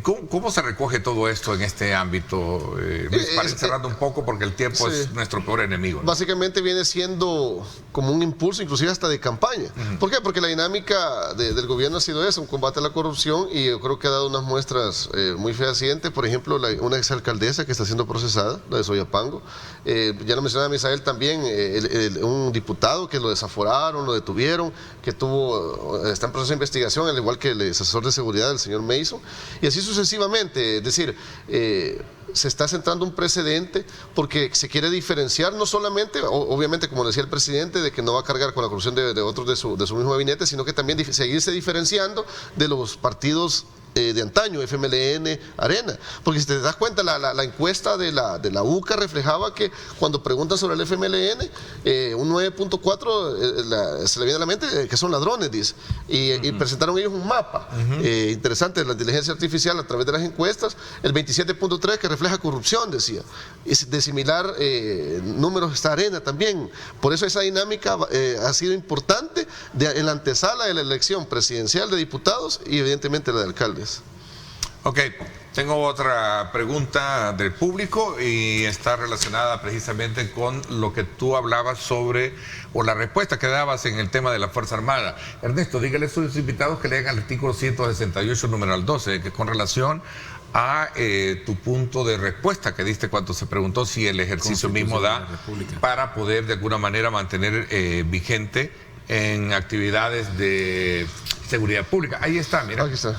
¿Cómo se recoge todo esto en este ámbito, Luis? Para ir cerrando un poco, porque el tiempo es nuestro peor enemigo, ¿no? Básicamente viene siendo como un impulso, inclusive hasta de campaña. ¿Por qué? Porque la dinámica del gobierno ha sido eso, un combate a la corrupción, y yo creo que ha dado unas muestras muy fehacientes. Por ejemplo, una exalcaldesa que está siendo procesada, la de Soyapango. Ya lo mencionaba Misael también, un diputado que lo desaforaron, lo detuvieron, que está en proceso de investigación, al igual que el asesor de seguridad, el señor Mason. Y así sucesivamente, es decir, se está centrando un precedente porque se quiere diferenciar no solamente, obviamente como decía el presidente, de que no va a cargar con la corrupción de otros de su mismo gabinete, sino que también seguirse diferenciando de los partidos de antaño, FMLN, Arena. Porque si te das cuenta, la encuesta de la UCA reflejaba que cuando preguntan sobre el FMLN, un 9.4 se le viene a la mente que son ladrones, dice. Y presentaron ellos un mapa interesante de la inteligencia artificial a través de las encuestas, el 27.3 que refleja corrupción, decía. Y de similar números está Arena también. Por eso esa dinámica ha sido importante en la antesala de la elección presidencial de diputados y evidentemente la de alcaldes. Ok, tengo otra pregunta del público y está relacionada precisamente con lo que tú hablabas sobre, o la respuesta que dabas en el tema de la Fuerza Armada. Ernesto, dígale a sus invitados que lean el artículo 168, numeral 12, que con relación a tu punto de respuesta que diste cuando se preguntó si el ejercicio mismo da para poder de alguna manera mantener vigente en actividades de seguridad pública. Ahí está, mira. Aquí está.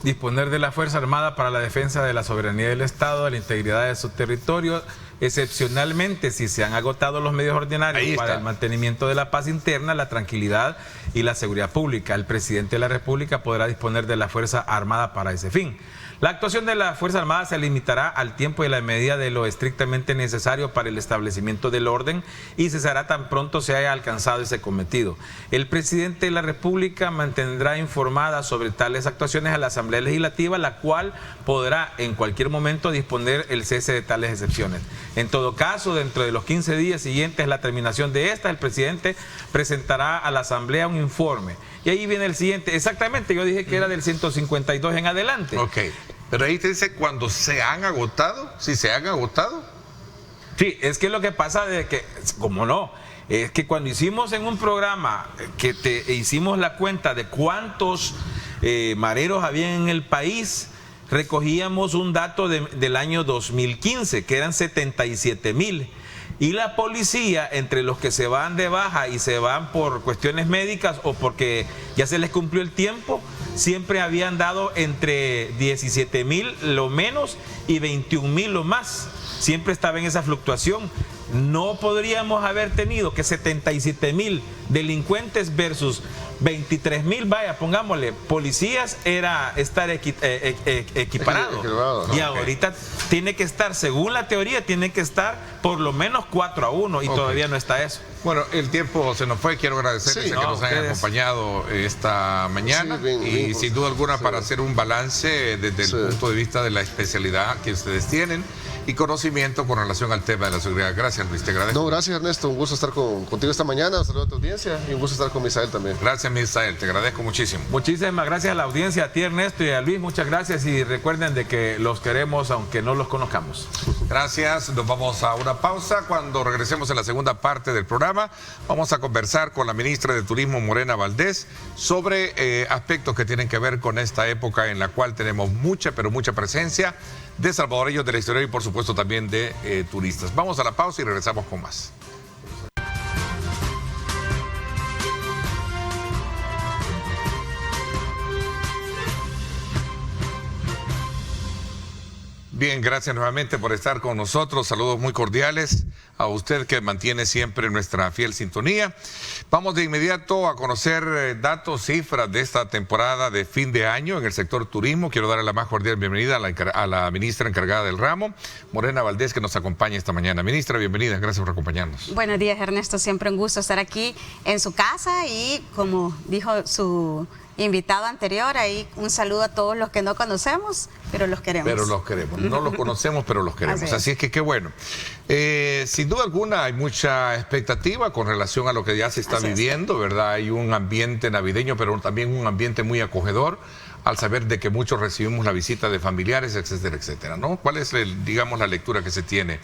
Disponer de la Fuerza Armada para la defensa de la soberanía del Estado, de la integridad de su territorio, excepcionalmente si se han agotado los medios ordinarios para el mantenimiento de la paz interna, la tranquilidad y la seguridad pública. El presidente de la República podrá disponer de la Fuerza Armada para ese fin. La actuación de la Fuerza Armada se limitará al tiempo y a la medida de lo estrictamente necesario para el establecimiento del orden y cesará tan pronto se haya alcanzado ese cometido. El presidente de la República mantendrá informada sobre tales actuaciones a la Asamblea Legislativa, la cual podrá en cualquier momento disponer el cese de tales excepciones. En todo caso, dentro de los 15 días siguientes a la terminación de esta, el presidente presentará a la Asamblea un informe. Y ahí viene el siguiente. Exactamente, yo dije que era del 152 en adelante. Ok, pero ahí te dice cuando se han agotado, si se han agotado. Sí, es que lo que pasa de que, como no, es que cuando hicimos en un programa que hicimos la cuenta de cuántos mareros había en el país, recogíamos un dato del año 2015, que eran 77,000. Y la policía, entre los que se van de baja y se van por cuestiones médicas o porque ya se les cumplió el tiempo, siempre habían dado entre 17,000 lo menos y 21,000 lo más. Siempre estaba en esa fluctuación. No podríamos haber tenido que 77,000 delincuentes versus 23,000, vaya, pongámosle, policías, era estar equiparado. Y ahorita tiene que estar, según la teoría, tiene que estar por lo menos 4-1 y todavía no está eso. Bueno, el tiempo se nos fue. Quiero agradecerles a que nos hayan acompañado esta mañana y sin duda alguna para hacer un balance desde el punto de vista de la especialidad que ustedes tienen y conocimiento con relación al tema de la seguridad. Gracias, Luis, te agradezco. No, gracias, Ernesto. Un gusto estar contigo esta mañana. Un saludo a tu audiencia y un gusto estar con Misael también. Gracias, Misael. Te agradezco muchísimo. Muchísimas gracias a la audiencia, a ti, Ernesto, y a Luis. Muchas gracias y recuerden de que los queremos aunque no los conozcamos. Gracias. Nos vamos a una pausa. Cuando regresemos en la segunda parte del programa, vamos a conversar con la ministra de Turismo, Morena Valdés, sobre aspectos que tienen que ver con esta época en la cual tenemos mucha, pero mucha presencia de salvadoreños del exterior y por supuesto también de turistas. Vamos a la pausa y regresamos con más. Bien, gracias nuevamente por estar con nosotros. Saludos muy cordiales a usted que mantiene siempre nuestra fiel sintonía. Vamos de inmediato a conocer datos, cifras de esta temporada de fin de año en el sector turismo. Quiero darle la más cordial bienvenida a la ministra encargada del ramo, Morena Valdés, que nos acompaña esta mañana. Ministra, bienvenida, gracias por acompañarnos. Buenos días, Ernesto. Siempre un gusto estar aquí en su casa y, como dijo su invitado anterior, ahí un saludo a todos los que no conocemos, pero los queremos. Pero los queremos, no los conocemos, pero los queremos. Así es que qué bueno. Sin duda alguna hay mucha expectativa con relación a lo que ya se está viviendo, ¿verdad? Hay un ambiente navideño, pero también un ambiente muy acogedor, al saber de que muchos recibimos la visita de familiares, etcétera, etcétera, ¿no? ¿Cuál es, digamos, la lectura que se tiene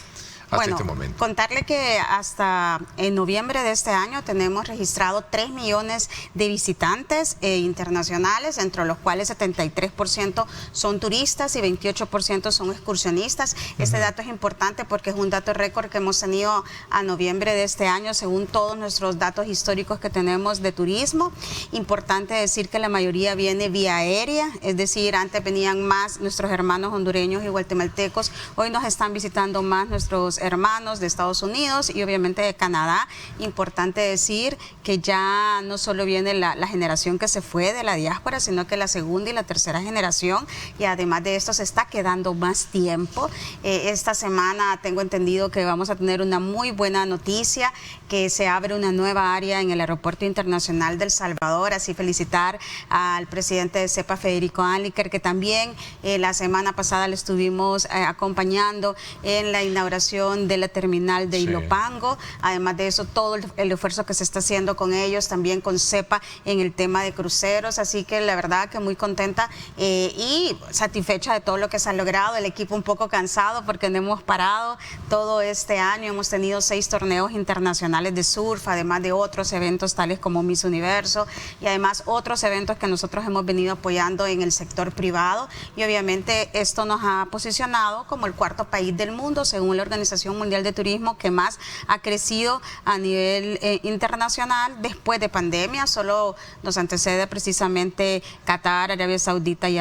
hasta este momento? Contarle que hasta en noviembre de este año tenemos registrado 3 millones de visitantes internacionales, entre los cuales 73% son turistas y 28% son excursionistas. Este dato es importante porque es un dato récord que hemos tenido a noviembre de este año, según todos nuestros datos históricos que tenemos de turismo. Importante decir que la mayoría viene vía aérea, es decir, antes venían más nuestros hermanos hondureños y guatemaltecos, hoy nos están visitando más nuestros hermanos de Estados Unidos y obviamente de Canadá. Importante decir que ya no solo viene la generación que se fue de la diáspora, sino que la segunda y la tercera generación, y además de esto se está quedando más tiempo. Esta semana tengo entendido que vamos a tener una muy buena noticia, que se abre una nueva área en el Aeropuerto Internacional del Salvador. Así felicitar al presidente de CEPA, Federico Anliker, que también la semana pasada le estuvimos acompañando en la inauguración de la terminal de Ilopango. Además de eso, todo el esfuerzo que se está haciendo con ellos, también con CEPA en el tema de cruceros. Así que la verdad que muy contenta y satisfecha de todo lo que se ha logrado. El equipo un poco cansado porque no hemos parado todo este año. Hemos tenido 6 torneos internacionales de surf, además de otros eventos tales como Miss Universo y además otros eventos que nosotros hemos venido apoyando en el sector privado. Y obviamente esto nos ha posicionado como el 4.º país del mundo según la Organización Organización Mundial de Turismo que más ha crecido a nivel internacional después de pandemia. Solo nos antecede precisamente Qatar, Arabia Saudita y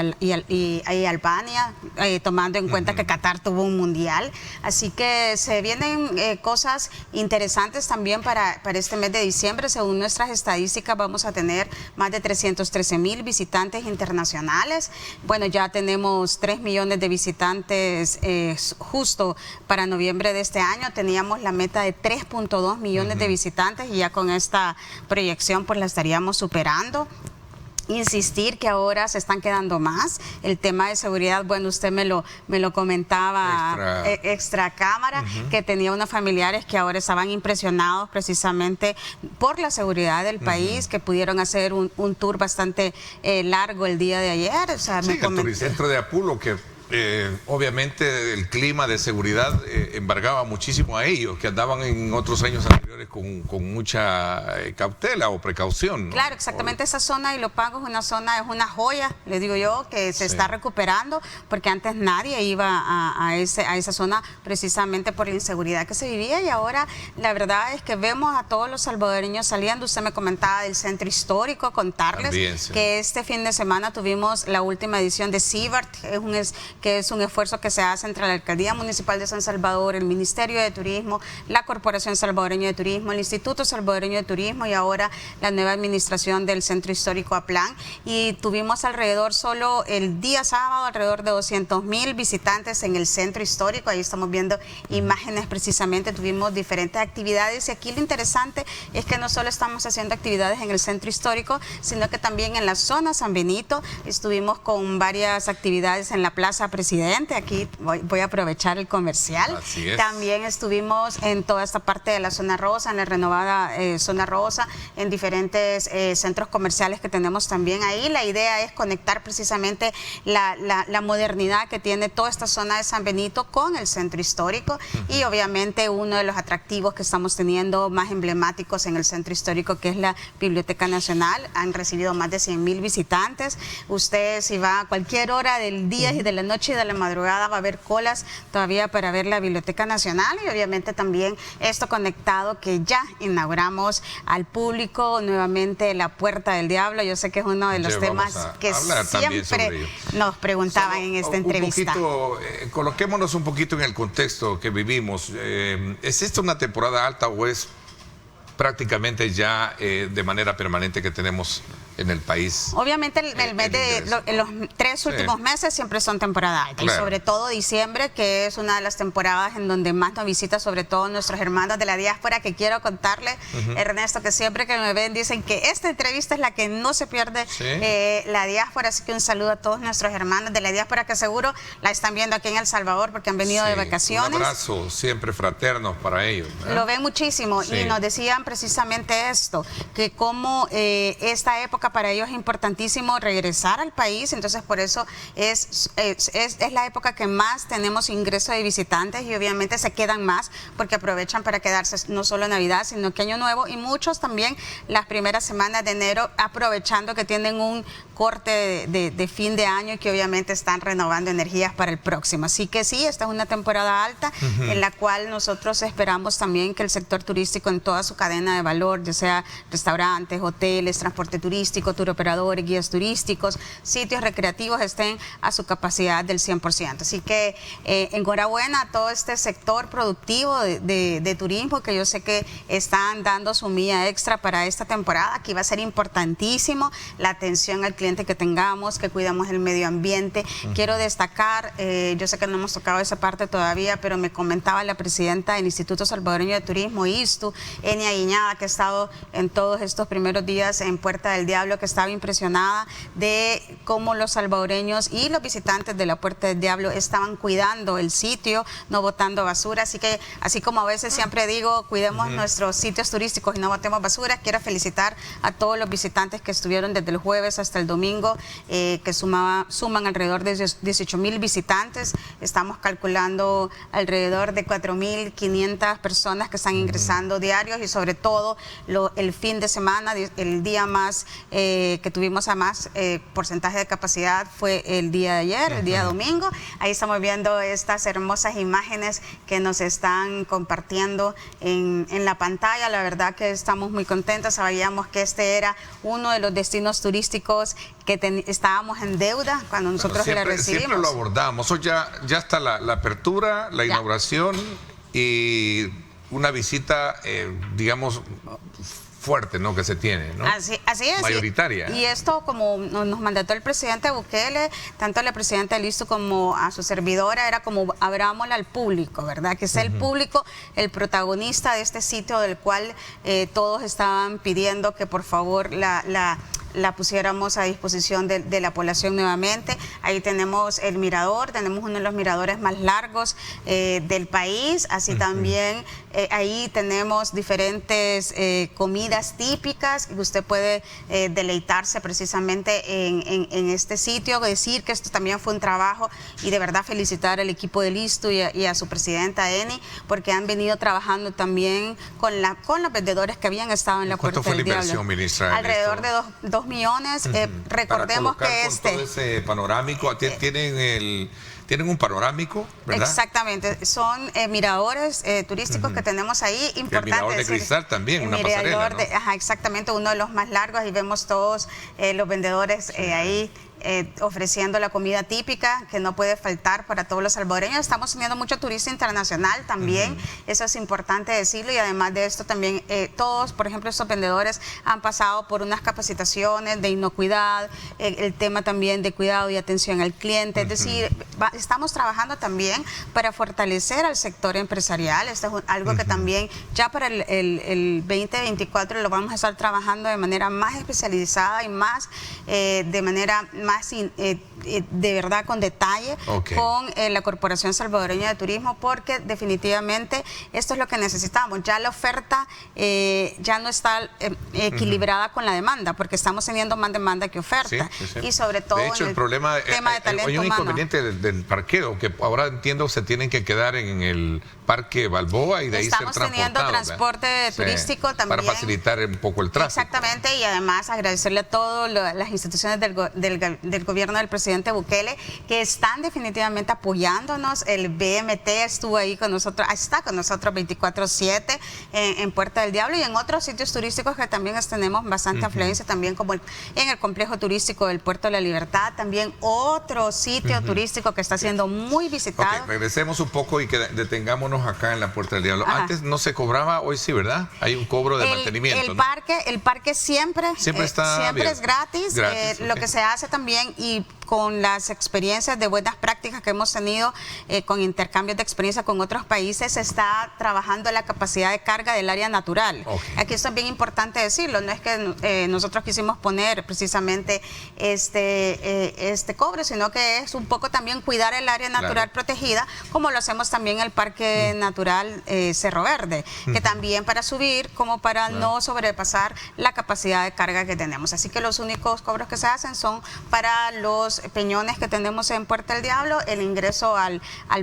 Albania, tomando en cuenta que Qatar tuvo un mundial. Así que se vienen cosas interesantes también para este mes de diciembre. Según nuestras estadísticas, vamos a tener más de 313,000 visitantes internacionales. Bueno, ya tenemos 3 millones de visitantes justo para noviembre de este año. Teníamos la meta de 3.2 millones de visitantes y ya con esta proyección pues la estaríamos superando. Insistir que ahora se están quedando más. El tema de seguridad, bueno, usted me lo comentaba extra cámara, que tenía unos familiares que ahora estaban impresionados precisamente por la seguridad del país, que pudieron hacer un tour bastante largo el día de ayer. O sea, sí, el Turicentro de Apulo, que obviamente el clima de seguridad embargaba muchísimo a ellos, que andaban en otros años anteriores con mucha cautela o precaución, ¿no? Claro, exactamente. Esa zona de Ilopango es una joya, le digo yo, que se está recuperando, porque antes nadie iba a esa zona precisamente por la inseguridad que se vivía, y ahora la verdad es que vemos a todos los salvadoreños saliendo. Usted me comentaba del centro histórico, contarles también, sí, que este fin de semana tuvimos la última edición de CIBART, que es un esfuerzo que se hace entre la Alcaldía Municipal de San Salvador, el Ministerio de Turismo, la Corporación Salvadoreña de Turismo, el Instituto Salvadoreño de Turismo y ahora la nueva administración del Centro Histórico Aplán. Y tuvimos solo el día sábado alrededor de 200,000 visitantes en el Centro Histórico. Ahí estamos viendo imágenes precisamente, tuvimos diferentes actividades, y aquí lo interesante es que no solo estamos haciendo actividades en el Centro Histórico, sino que también en la zona San Benito estuvimos con varias actividades en la Plaza Presidente. Aquí voy a aprovechar el comercial. Así es. También estuvimos en toda esta parte de la zona rosa, en la renovada zona rosa, en diferentes centros comerciales que tenemos también ahí. La idea es conectar precisamente la modernidad que tiene toda esta zona de San Benito con el centro histórico, y obviamente uno de los atractivos que estamos teniendo más emblemáticos en el centro histórico, que es la Biblioteca Nacional. Han recibido más de 100,000 visitantes. Usted, si va a cualquier hora del día y de la noche y de la madrugada, va a haber colas todavía para ver la Biblioteca Nacional, y obviamente también esto conectado que ya inauguramos al público nuevamente la Puerta del Diablo. Yo sé que es uno de los temas que siempre nos preguntaban en esta entrevista. Coloquémonos un poquito en el contexto que vivimos. ¿Es esta una temporada alta o es prácticamente ya de manera permanente que tenemos en el país? Obviamente los 3 últimos meses siempre son temporada alta, claro, y sobre todo diciembre, que es una de las temporadas en donde más nos visita, sobre todo nuestros hermanos de la diáspora, que quiero contarle, Ernesto, que siempre que me ven dicen que esta entrevista es la que no se pierde, la diáspora. Así que un saludo a todos nuestros hermanos de la diáspora, que seguro la están viendo aquí en El Salvador porque han venido de vacaciones. Un abrazo siempre fraterno para ellos, ¿eh? Lo ven muchísimo, y nos decían precisamente esto, que como esta época para ellos es importantísimo regresar al país. Entonces por eso es la época que más tenemos ingreso de visitantes, y obviamente se quedan más porque aprovechan para quedarse no solo Navidad, sino que Año Nuevo, y muchos también las primeras semanas de enero, aprovechando que tienen un corte de fin de año y que obviamente están renovando energías para el próximo. Así que sí, esta es una temporada alta en la cual nosotros esperamos también que el sector turístico en toda su cadena de valor, ya sea restaurantes, hoteles, transporte turístico, tour operadores, guías turísticos, sitios recreativos, estén a su capacidad del 100%. Así que enhorabuena a todo este sector productivo de turismo, que yo sé que están dando su milla extra para esta temporada. Aquí va a ser importantísimo la atención al cliente que tengamos, que cuidamos el medio ambiente. Quiero destacar, yo sé que no hemos tocado esa parte todavía, pero me comentaba la presidenta del Instituto Salvadoreño de Turismo, ISTU, Enia Guiñada, que ha estado en todos estos primeros días en Puerta del Diablo, que estaba impresionada de cómo los salvadoreños y los visitantes de la Puerta del Diablo estaban cuidando el sitio, no botando basura. Así que, así como a veces siempre digo, cuidemos nuestros sitios turísticos y no botemos basura, quiero felicitar a todos los visitantes que estuvieron desde el jueves hasta el domingo, que suman alrededor de 18,000 visitantes. Estamos calculando alrededor de 4,500 personas que están ingresando diarios, y sobre todo el fin de semana, el día más que tuvimos a más porcentaje de capacidad fue el día de ayer, el día domingo. Ahí estamos viendo estas hermosas imágenes que nos están compartiendo en la pantalla. La verdad que estamos muy contentos. Sabíamos que este era uno de los destinos turísticos que estábamos en deuda cuando nosotros le recibimos. Siempre lo abordamos. Hoy ya está la apertura, la inauguración y una visita, digamos, fuerte, ¿no?, que se tiene, ¿no? Así es. Mayoritaria. Y esto, como nos mandató el presidente Bukele, tanto la presidenta Listo como a su servidora, era como abrámosla al público, ¿verdad? Que sea el público el protagonista de este sitio del cual todos estaban pidiendo que por favor la pusiéramos a disposición de la población nuevamente. Ahí tenemos el mirador, tenemos uno de los miradores más largos del país, así también ahí tenemos diferentes comidas típicas que usted puede deleitarse precisamente en este sitio. Decir que esto también fue un trabajo y de verdad felicitar al equipo de Listo y a su presidenta Eni, porque han venido trabajando también con los vendedores que habían estado en la Puerta del Diablo. ¿Cuánto fue la inversión, ministra? Alrededor de 2 millones. Recordemos que todo ese panorámico, tienen un panorámico, ¿verdad? Exactamente, son miradores turísticos que tenemos ahí, importante. El mirador de cristal también, una pasarela, ¿no? Exactamente, uno de los más largos, y vemos todos los vendedores ahí ofreciendo la comida típica que no puede faltar para todos los salvadoreños. Estamos teniendo mucho turista internacional también, eso es importante decirlo, y además de esto también todos, por ejemplo, estos vendedores han pasado por unas capacitaciones de inocuidad, el tema también de cuidado y atención al cliente, es decir, estamos trabajando también para fortalecer al sector empresarial. Esto es algo que también ya para el 2024 lo vamos a estar trabajando de manera más especializada y más de manera más de verdad con detalle con la Corporación Salvadoreña de Turismo, porque definitivamente esto es lo que necesitamos. Ya la oferta ya no está equilibrada con la demanda, porque estamos teniendo más demanda que oferta. Y sobre todo de hecho, el problema tema de talento hay un humano. inconveniente del parqueo, que ahora entiendo se tienen que quedar en el Parque Balboa y de ahí ser transportados. Estamos teniendo transporte turístico también. Para facilitar un poco el tráfico. Exactamente, y además agradecerle a todas las instituciones del gobierno del presidente Bukele, que están definitivamente apoyándonos. El BMT estuvo ahí con nosotros, está con nosotros 24/7 en Puerta del Diablo y en otros sitios turísticos que también tenemos bastante afluencia, también como en el complejo turístico del Puerto de la Libertad, también otro sitio turístico que está siendo muy visitado. Regresemos un poco y que detengámonos acá en la Puerta del Diablo. Antes no se cobraba, hoy sí, ¿verdad? Hay un cobro de mantenimiento, ¿no? El parque siempre es gratis. Lo que se hace también, y con las experiencias de buenas prácticas que hemos tenido con intercambios de experiencia con otros países, se está trabajando la capacidad de carga del área natural. Aquí esto es bien importante decirlo, no es que nosotros quisimos poner precisamente este cobro, sino que es un poco también cuidar el área natural protegida, como lo hacemos también en el Parque Natural Cerro Verde, que también para subir como para no sobrepasar la capacidad de carga que tenemos. Así que los únicos cobros que se hacen son para los peñones que tenemos en Puerta del Diablo. El ingreso al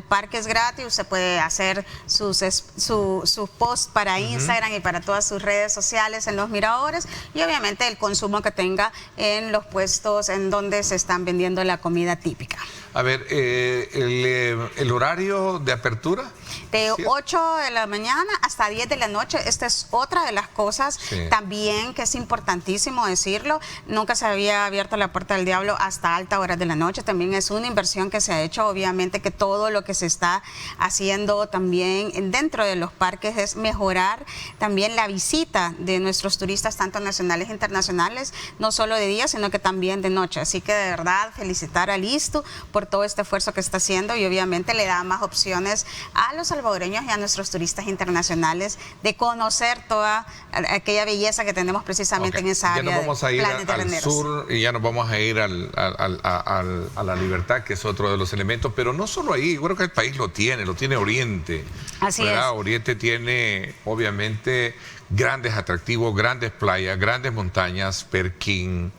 parque es gratis, usted puede hacer sus posts para Instagram y para todas sus redes sociales en los miradores, y obviamente el consumo que tenga en los puestos en donde se están vendiendo la comida típica. A ver, el horario de apertura. De 8 de la mañana hasta 10 de la noche. Esta es otra de las cosas también que es importantísimo decirlo. Nunca se había abierto la Puerta del Diablo hasta altas horas de la noche. También es una inversión que se ha hecho. Obviamente que todo lo que se está haciendo también dentro de los parques es mejorar también la visita de nuestros turistas, tanto nacionales e internacionales, no solo de día, sino que también de noche. Así que de verdad felicitar a Listo por todo este esfuerzo que está haciendo, y obviamente le da más opciones a los salvadoreños y a nuestros turistas internacionales de conocer toda aquella belleza que tenemos precisamente en esa área. Ya nos vamos a ir al sur y ya nos vamos a ir a la Libertad, que es otro de los elementos, pero no solo ahí, yo creo que el país lo tiene Oriente. Así es. Oriente tiene obviamente grandes atractivos, grandes playas, grandes montañas, Perquín,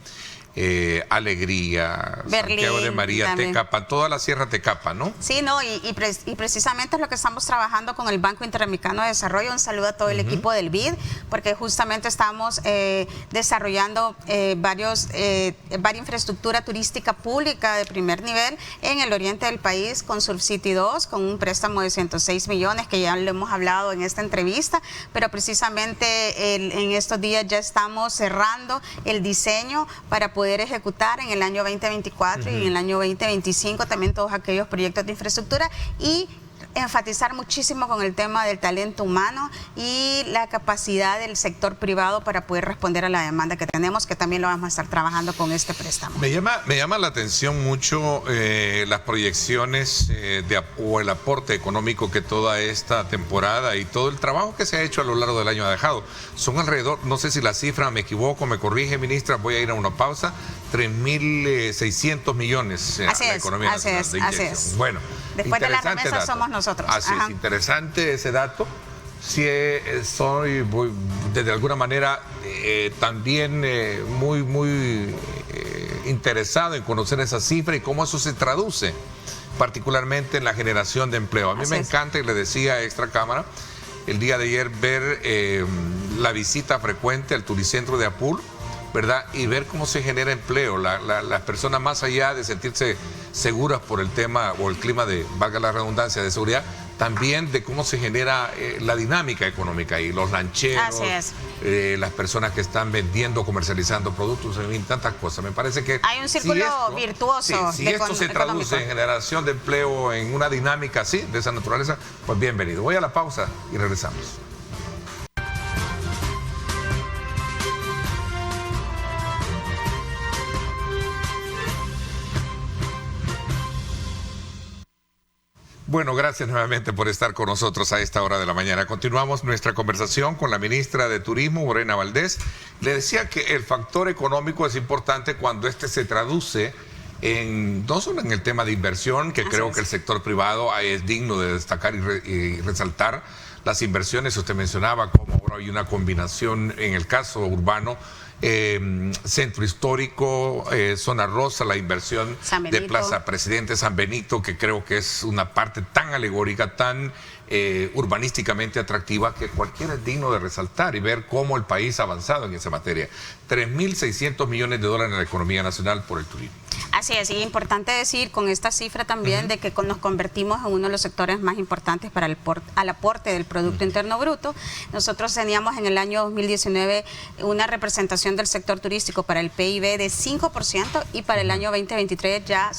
Alegría, Berlín, Santiago de María, también. Tecapa, toda la Sierra Tecapa, ¿no? Sí, no, y precisamente es lo que estamos trabajando con el Banco Interamericano de Desarrollo. Un saludo a todo el equipo del BID, porque justamente estamos desarrollando varias infraestructura turística pública de primer nivel en el oriente del país con Surfcity 2, con un préstamo de 106 millones que ya lo hemos hablado en esta entrevista, pero precisamente en estos días ya estamos cerrando el diseño para poder ejecutar en el año 2024 y en el año 2025 también todos aquellos proyectos de infraestructura, y enfatizar muchísimo con el tema del talento humano y la capacidad del sector privado para poder responder a la demanda que tenemos, que también lo vamos a estar trabajando con este préstamo. Me llama la atención mucho las proyecciones o el aporte económico que toda esta temporada y todo el trabajo que se ha hecho a lo largo del año ha dejado. Son alrededor, no sé si la cifra me equivoco, me corrige, ministra, voy a ir a una pausa, 3.600 millones a la economía nacional de inyección. Así es. Bueno, después de las remesas dato. somos nosotros. Así es, interesante ese dato. Sí, soy de alguna manera también muy interesado en conocer esa cifra y cómo eso se traduce particularmente en la generación de empleo. A mí me encanta, y le decía a Extra Cámara el día de ayer, ver la visita frecuente al Turicentro de Apul, ¿verdad? Y ver cómo se genera empleo. Las personas, más allá de sentirse seguras por el tema o el clima de, valga la redundancia, de seguridad, también de cómo se genera la dinámica económica y los lancheros, las personas que están vendiendo, comercializando productos, en fin, tantas cosas. Me parece que hay un círculo virtuoso. Si esto se traduce en generación de empleo, en una dinámica así, de esa naturaleza, pues bienvenido. Voy a la pausa y regresamos. Bueno, gracias nuevamente por estar con nosotros a esta hora de la mañana. Continuamos nuestra conversación con la ministra de Turismo, Morena Valdés. Le decía que el factor económico es importante cuando este se traduce en, no solo en el tema de inversión, que creo que el sector privado es digno de destacar y resaltar las inversiones. Usted mencionaba cómo ahora hay una combinación en el caso urbano, centro histórico, zona rosa, la inversión de Plaza Presidente, San Benito, que creo que es una parte tan alegórica, tan urbanísticamente atractiva, que cualquiera es digno de resaltar y ver cómo el país ha avanzado en esa materia. 3.600 millones de dólares en la economía nacional por el turismo. Así es, y importante decir con esta cifra también de que nos convertimos en uno de los sectores más importantes para al aporte del Producto Interno Bruto. Nosotros teníamos en el año 2019 una representación del sector turístico para el PIB de 5% y para el año 2023 ya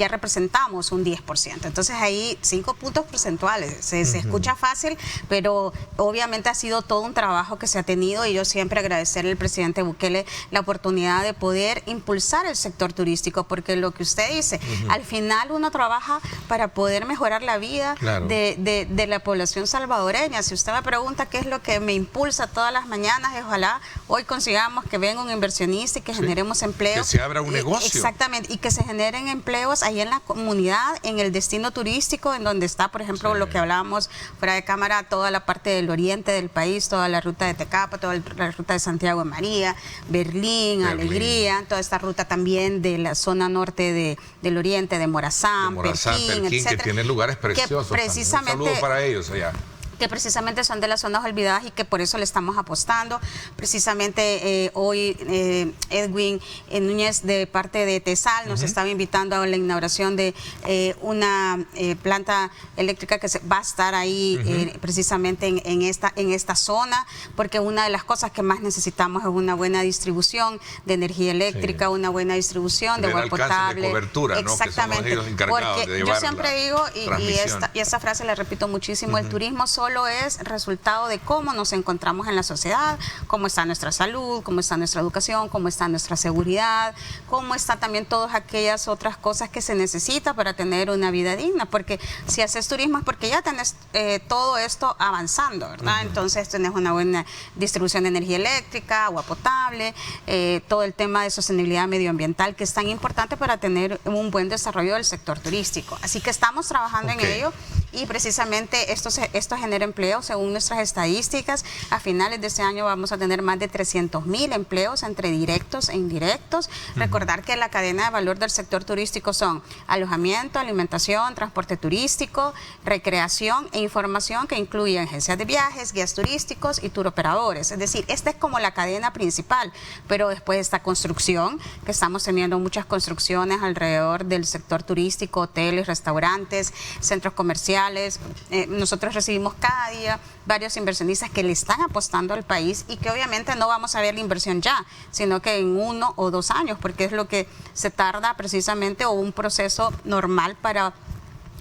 representamos un 10%. Entonces ahí 5 puntos porcentuales. Se escucha fácil, pero obviamente ha sido todo un trabajo que se ha tenido, y yo siempre agradecerle al presidente Bukele la oportunidad de poder impulsar el sector turístico, porque lo que usted dice, al final uno trabaja para poder mejorar la vida de la población salvadoreña. Si usted me pregunta qué es lo que me impulsa todas las mañanas, ojalá hoy consigamos que venga un inversionista y que generemos empleos. Que se abra un negocio. Exactamente, y que se generen empleos ahí en la comunidad, en el destino turístico, en donde está, por ejemplo, lo que hablábamos fuera de cámara, toda la parte del oriente del país, toda la ruta de Tecapa, toda la ruta de Santiago de María, Berlín, Alegría, toda esta ruta también de la zona norte del oriente, de Morazán, Perquín, etcétera, que tiene lugares preciosos. Precisamente, un saludo para ellos allá. Que precisamente son de las zonas olvidadas y que por eso le estamos apostando. Precisamente hoy Edwin Núñez, de parte de TESAL, nos estaba invitando a la inauguración de una planta eléctrica que va a estar ahí precisamente en esta zona, porque una de las cosas que más necesitamos es una buena distribución de energía eléctrica, una buena distribución de agua potable. De cobertura, exactamente, ¿no? Que son los porque de yo siempre digo, y esta frase la repito muchísimo, el turismo solo es resultado de cómo nos encontramos en la sociedad, cómo está nuestra salud, cómo está nuestra educación, cómo está nuestra seguridad, cómo está también todas aquellas otras cosas que se necesita para tener una vida digna, porque si haces turismo es porque ya tenés todo esto avanzando, ¿verdad? Entonces tenés una buena distribución de energía eléctrica, agua potable, todo el tema de sostenibilidad medioambiental, que es tan importante para tener un buen desarrollo del sector turístico. Así que estamos trabajando en ello. y precisamente esto genera empleo. Según nuestras estadísticas, a finales de este año vamos a tener más de 300,000 empleos entre directos e indirectos. Recordar que la cadena de valor del sector turístico son alojamiento, alimentación, transporte turístico, recreación e información, que incluye agencias de viajes, guías turísticos y turoperadores. Es decir, esta es como la cadena principal, pero después está construcción, que estamos teniendo muchas construcciones alrededor del sector turístico, hoteles, restaurantes, centros comerciales. Nosotros recibimos cada día varios inversionistas que le están apostando al país y que obviamente no vamos a ver la inversión ya, sino que en 1 o 2 años, porque es lo que se tarda precisamente, o un proceso normal para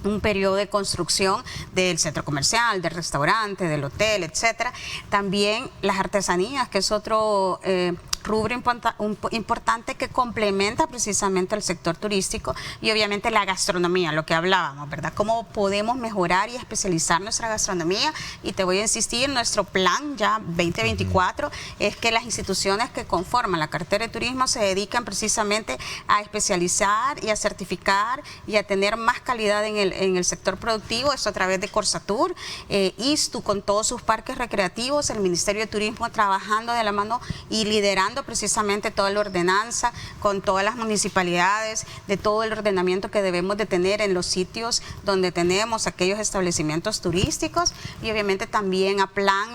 un periodo de construcción del centro comercial, del restaurante, del hotel, etcétera. También las artesanías, que es otro rubro importante que complementa precisamente el sector turístico, y obviamente la gastronomía, lo que hablábamos, ¿verdad? Cómo podemos mejorar y especializar nuestra gastronomía. Y te voy a insistir, nuestro plan ya 2024 es que las instituciones que conforman la cartera de turismo se dedican precisamente a especializar y a certificar y a tener más calidad en el sector productivo. Esto a través de Corsatur, ISTU con todos sus parques recreativos, el Ministerio de Turismo trabajando de la mano y liderando precisamente toda la ordenanza con todas las municipalidades, de todo el ordenamiento que debemos de tener en los sitios donde tenemos aquellos establecimientos turísticos, y obviamente también a plan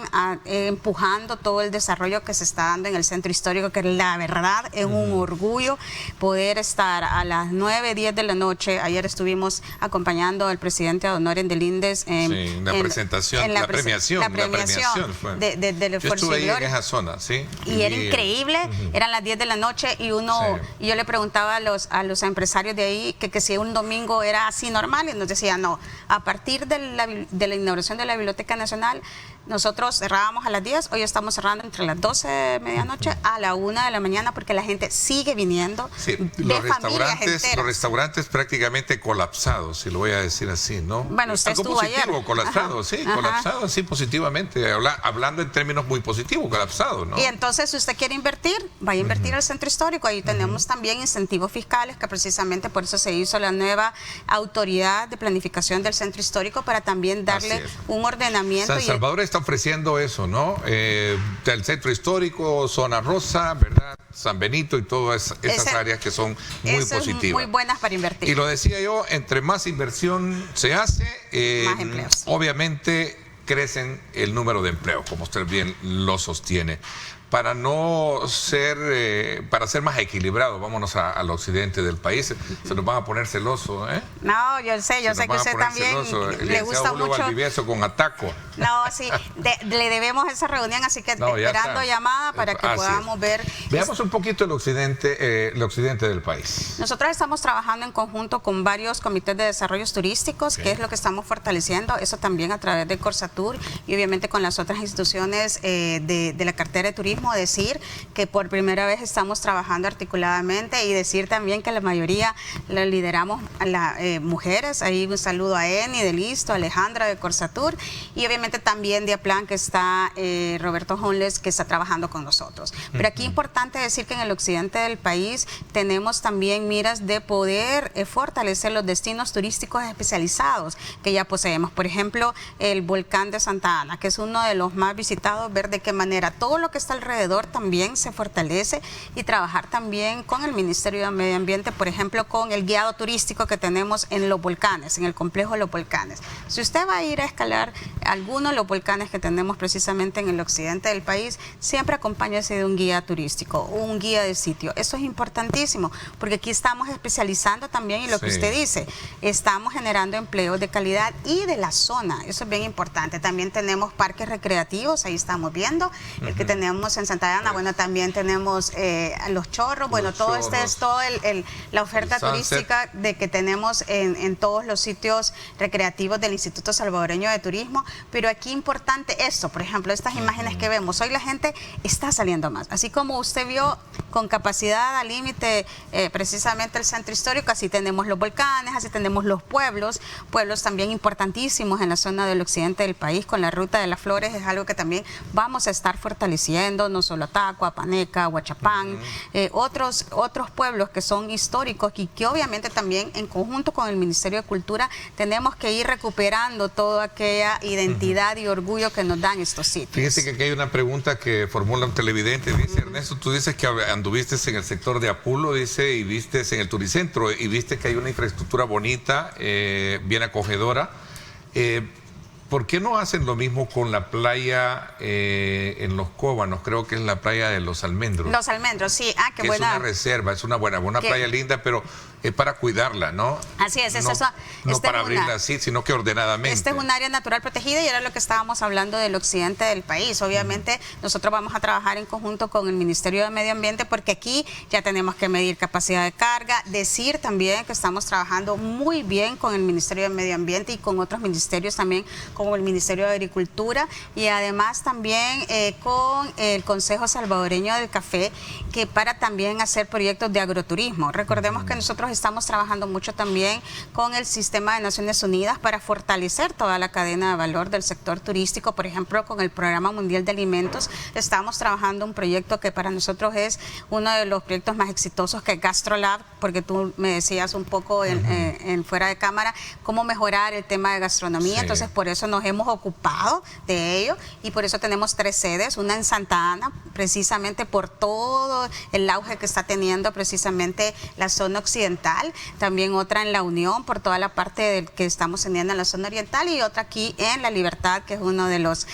empujando todo el desarrollo que se está dando en el centro histórico, que la verdad es un orgullo poder estar a las 9, 10 de la noche. Ayer estuvimos acompañando al presidente ad honorem del INDES en la presentación, la premiación fue. Del Yo estuve ahí en esa zona, sí. Y era increíble, eran las 10 de la noche y y yo le preguntaba a los empresarios de ahí que si un domingo era así normal, y nos decía no, a partir de la inauguración de la Biblioteca Nacional, nosotros cerrábamos a las 10, hoy estamos cerrando entre las 12 de medianoche a la 1 de la mañana, porque la gente sigue viniendo, sí, los restaurantes prácticamente colapsados, si lo voy a decir así, ¿no? Bueno, usted algo estuvo positivo, ayer. Colapsado, Ajá. sí, colapsado, sí, positivamente, hablando en términos muy positivos, colapsado, ¿no? Y entonces, si usted quiere invertir, vaya a invertir al centro histórico. Ahí tenemos también incentivos fiscales, que precisamente por eso se hizo la nueva autoridad de planificación del centro histórico, para también darle un ordenamiento. San Salvador está ofreciendo eso, ¿no? El centro histórico, zona rosa, ¿verdad? San Benito y todas esas áreas que son muy positivas. Muy buenas para invertir. Y lo decía yo, entre más inversión se hace, más empleos. Obviamente crecen el número de empleos, como usted bien lo sostiene. Para no ser, para ser más equilibrado, vámonos al occidente del país. Se nos van a poner celosos, ¿eh? No, yo sé que usted también le gusta mucho. Valdivieso con Ataco. No, sí, le debemos esa reunión, así que esperando llamada para que podamos ver. Veamos un poquito el occidente del país. Nosotros estamos trabajando en conjunto con varios comités de desarrollos turísticos, que es lo que estamos fortaleciendo, eso también a través de Corsatur y obviamente con las otras instituciones de la cartera de turismo. Decir que por primera vez estamos trabajando articuladamente, y decir también que la mayoría la lideramos mujeres. Ahí un saludo a Eni de Listo, Alejandra de Corsatur, y obviamente también de Aplan, que está Roberto Honles, que está trabajando con nosotros. Pero aquí es importante decir que en el occidente del país tenemos también miras de poder fortalecer los destinos turísticos especializados que ya poseemos. Por ejemplo, el volcán de Santa Ana, que es uno de los más visitados, ver de qué manera todo lo que está alrededor también se fortalece, y trabajar también con el Ministerio de Medio Ambiente, por ejemplo, con el guiado turístico que tenemos en los volcanes, en el complejo de los volcanes. Si usted va a ir a escalar algunos de los volcanes que tenemos precisamente en el occidente del país, siempre acompáñese de un guía turístico, un guía de sitio. Eso es importantísimo, porque aquí estamos especializando también, y lo que usted dice, estamos generando empleos de calidad y de la zona. Eso es bien importante. También tenemos parques recreativos, ahí estamos viendo, el que tenemos en Santa Ana, bueno, también tenemos Los Chorros, bueno, todo es la oferta turística de que tenemos en todos los sitios recreativos del Instituto Salvadoreño de Turismo. Pero aquí importante esto, por ejemplo, estas imágenes que vemos, hoy la gente está saliendo más. Así como usted vio con capacidad al límite precisamente el centro histórico, así tenemos los volcanes, así tenemos los pueblos también importantísimos en la zona del occidente del país, con la Ruta de las Flores, es algo que también vamos a estar fortaleciendo, no solo Tacua, Paneca, Huachapán, otros pueblos que son históricos y que obviamente también en conjunto con el Ministerio de Cultura tenemos que ir recuperando toda aquella identidad y orgullo que nos dan estos sitios. Fíjese que aquí hay una pregunta que formula un televidente, dice Ernesto, tú dices que anduviste en el sector de Apulo, dice, y viste en el Turicentro, y viste que hay una infraestructura bonita, bien acogedora. ¿Por qué no hacen lo mismo con la playa en Los Cóbanos? Creo que es la playa de Los Almendros. Los Almendros, sí. Qué buena. Es una reserva, es una buena playa linda, pero es para cuidarla, ¿no? Así es, no para abrirla así, sino que ordenadamente. Este es un área natural protegida y era lo que estábamos hablando del occidente del país. Obviamente nosotros vamos a trabajar en conjunto con el Ministerio de Medio Ambiente porque aquí ya tenemos que medir capacidad de carga, decir también que estamos trabajando muy bien con el Ministerio de Medio Ambiente y con otros ministerios también, como el Ministerio de Agricultura y además también con el Consejo Salvadoreño del Café, que para también hacer proyectos de agroturismo. Recordemos que nosotros estamos trabajando mucho también con el Sistema de Naciones Unidas para fortalecer toda la cadena de valor del sector turístico. Por ejemplo, con el Programa Mundial de Alimentos estamos trabajando un proyecto que para nosotros es uno de los proyectos más exitosos, que es GastroLab, porque tú me decías un poco en fuera de cámara cómo mejorar el tema de gastronomía. Sí. Entonces por eso nos hemos ocupado de ello y por eso tenemos 3 sedes, una en Santa Ana, precisamente por todo el auge que está teniendo precisamente la zona occidental, también otra en La Unión por toda la parte que estamos teniendo en la zona oriental y otra aquí en La Libertad, que es uno de los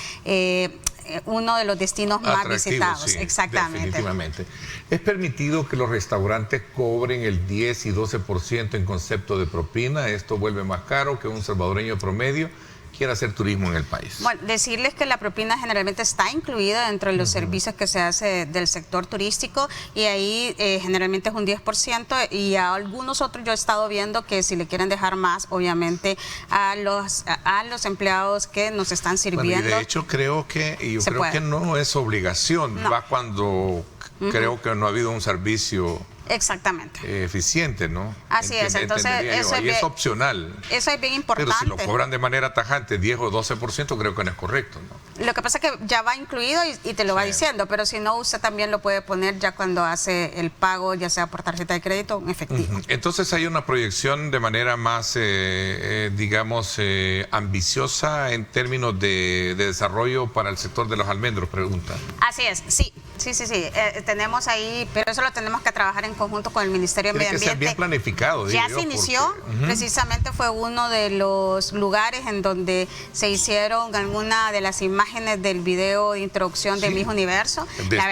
destinos más visitados. Sí, exactamente. Definitivamente. ¿Es permitido que los restaurantes cobren el 10 y 12% en concepto de propina? ¿Esto vuelve más caro que un salvadoreño promedio quiera hacer turismo en el país? Bueno, decirles que la propina generalmente está incluida dentro de los servicios que se hace del sector turístico y ahí generalmente es un 10% y a algunos otros yo he estado viendo que si le quieren dejar más, obviamente a los empleados que nos están sirviendo. Bueno, y de hecho creo que no es obligación, va cuando creo que no ha habido un servicio exactamente eficiente, ¿no? Así es, entonces eso es opcional. Eso es bien importante. Pero si lo cobran de manera tajante, 10 o 12%, creo que no es correcto, ¿no? Lo que pasa es que ya va incluido y te lo va diciendo, pero si no, usted también lo puede poner ya cuando hace el pago, ya sea por tarjeta de crédito o en efectivo. Entonces hay una proyección de manera más, ambiciosa en términos de desarrollo para el sector de los almendros, pregunta. Así es, sí. Tenemos ahí, pero eso lo tenemos que trabajar en conjunto con el Ministerio de Medio Ambiente. Tiene que ser bien planificado. Ya se inició, precisamente fue uno de los lugares en donde se hicieron algunas de las imágenes del video de introducción de Miss Universo. La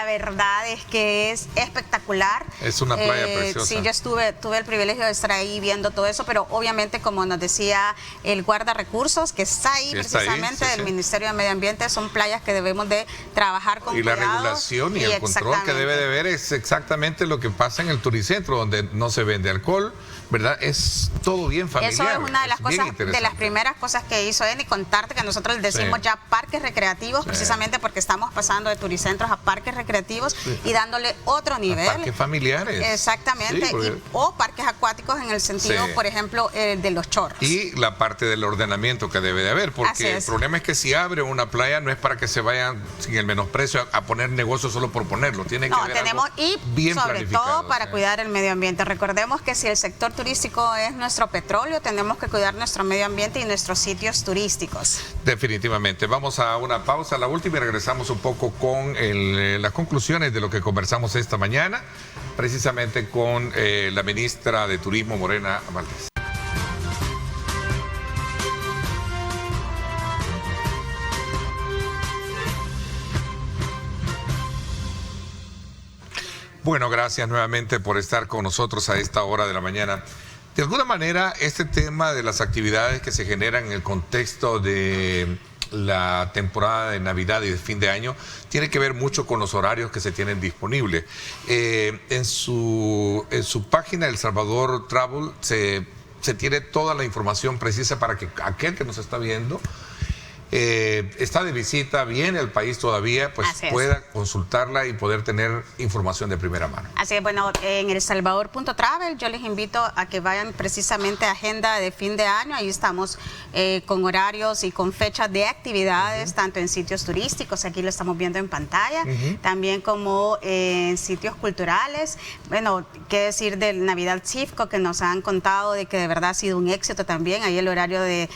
verdad es que es espectacular. Es una playa preciosa. Sí, yo tuve el privilegio de estar ahí viendo todo eso, pero obviamente como nos decía el guarda recursos que está ahí precisamente del Ministerio de Medio Ambiente, son playas que debemos de trabajar con la regulación y el control que debe de haber es exactamente lo que pasa en el Turicentro, donde no se vende alcohol, ¿verdad? Es todo bien familiar. Eso es una de las cosas, de las primeras cosas que hizo él, y contarte que nosotros le decimos ya parques recreativos, precisamente porque estamos pasando de turicentros a parques recreativos y dándole otro nivel. Parques familiares. Exactamente, o parques acuáticos en el sentido, por ejemplo, de los chorros. Y la parte del ordenamiento que debe de haber, porque el problema es que si abre una playa no es para que se vayan sin el menosprecio a poner negocio solo por ponerlo. Tiene que haber algo bien sobre planificado, todo para cuidar el medio ambiente. Recordemos que si el sector turístico es nuestro petróleo, tenemos que cuidar nuestro medio ambiente y nuestros sitios turísticos. Definitivamente. Vamos a una pausa, la última, y regresamos un poco con las conclusiones de lo que conversamos esta mañana, precisamente con la ministra de Turismo, Morena Valdés. Bueno, gracias nuevamente por estar con nosotros a esta hora de la mañana. De alguna manera, este tema de las actividades que se generan en el contexto de la temporada de Navidad y de fin de año tiene que ver mucho con los horarios que se tienen disponibles. En su página, El Salvador Travel, se tiene toda la información precisa para que aquel que nos está viendo está de visita, viene al país todavía, pues pueda consultarla y poder tener información de primera mano. Así es, bueno, en El Salvador.travel yo les invito a que vayan precisamente a agenda de fin de año. Ahí estamos con horarios y con fechas de actividades, tanto en sitios turísticos, aquí lo estamos viendo en pantalla, también como en sitios culturales. Bueno, qué decir del Navidad Cifco, que nos han contado de que de verdad ha sido un éxito también. Ahí el horario de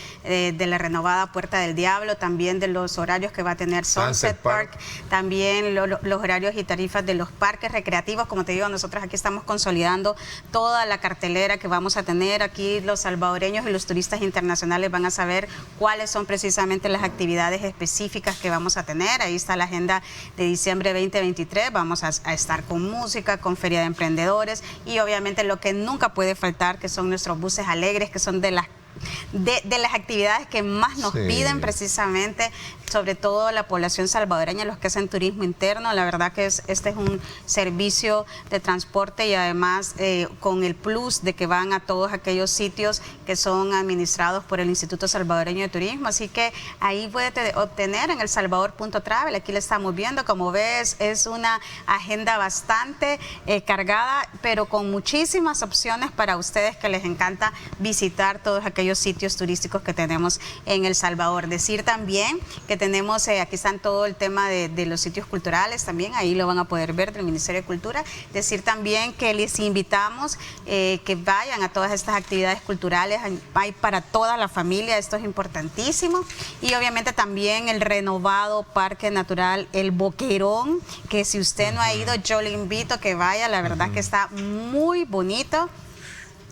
la renovada Puerta del Diablo, también de los horarios que va a tener Sunset Park, también los horarios y tarifas de los parques recreativos. Como te digo, nosotros aquí estamos consolidando toda la cartelera que vamos a tener. Aquí los salvadoreños y los turistas internacionales van a saber cuáles son precisamente las actividades específicas que vamos a tener. Ahí está la agenda de diciembre 2023. Vamos a estar con música, con feria de emprendedores y obviamente lo que nunca puede faltar, que son nuestros buses alegres, que son de las actividades que más nos piden precisamente, sobre todo la población salvadoreña, los que hacen turismo interno. La verdad que este es un servicio de transporte y además con el plus de que van a todos aquellos sitios que son administrados por el Instituto Salvadoreño de Turismo. Así que ahí puede obtener en El Salvador.travel. Aquí le estamos viendo, como ves, es una agenda bastante cargada, pero con muchísimas opciones para ustedes que les encanta visitar todos aquellos sitios turísticos que tenemos en El Salvador. Decir también que tenemos, aquí están todo el tema de los sitios culturales también, ahí lo van a poder ver del Ministerio de Cultura. Decir también que les invitamos que vayan a todas estas actividades culturales, hay para toda la familia, esto es importantísimo. Y obviamente también el renovado Parque Natural El Boquerón, que si usted no ha ido, yo le invito a que vaya, la verdad que está muy bonito.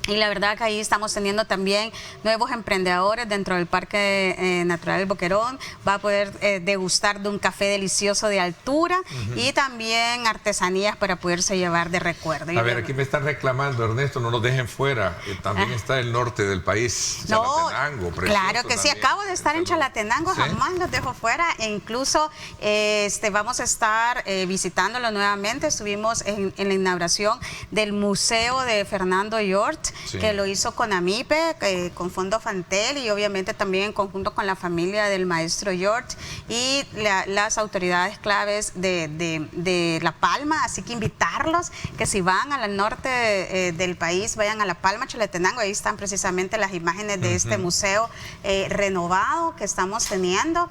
Y la verdad que ahí estamos teniendo también nuevos emprendedores dentro del Parque Natural El Boquerón. Va a poder degustar de un café delicioso de altura y también artesanías para poderse llevar de recuerdo. A ver, aquí me están reclamando, Ernesto, no nos dejen fuera. También está el norte del país, Chalatenango. Claro que sí, acabo de estar en Chalatenango, jamás los dejo fuera. E incluso vamos a estar visitándolo nuevamente. Estuvimos en la inauguración del Museo de Fernando Yort, que lo hizo con AMIPE, con Fondo Fantel y obviamente también en conjunto con la familia del maestro Yort y las autoridades claves de La Palma. Así que invitarlos que si van al norte del país, vayan a La Palma, Chalatenango. Ahí están precisamente las imágenes de este museo renovado que estamos teniendo.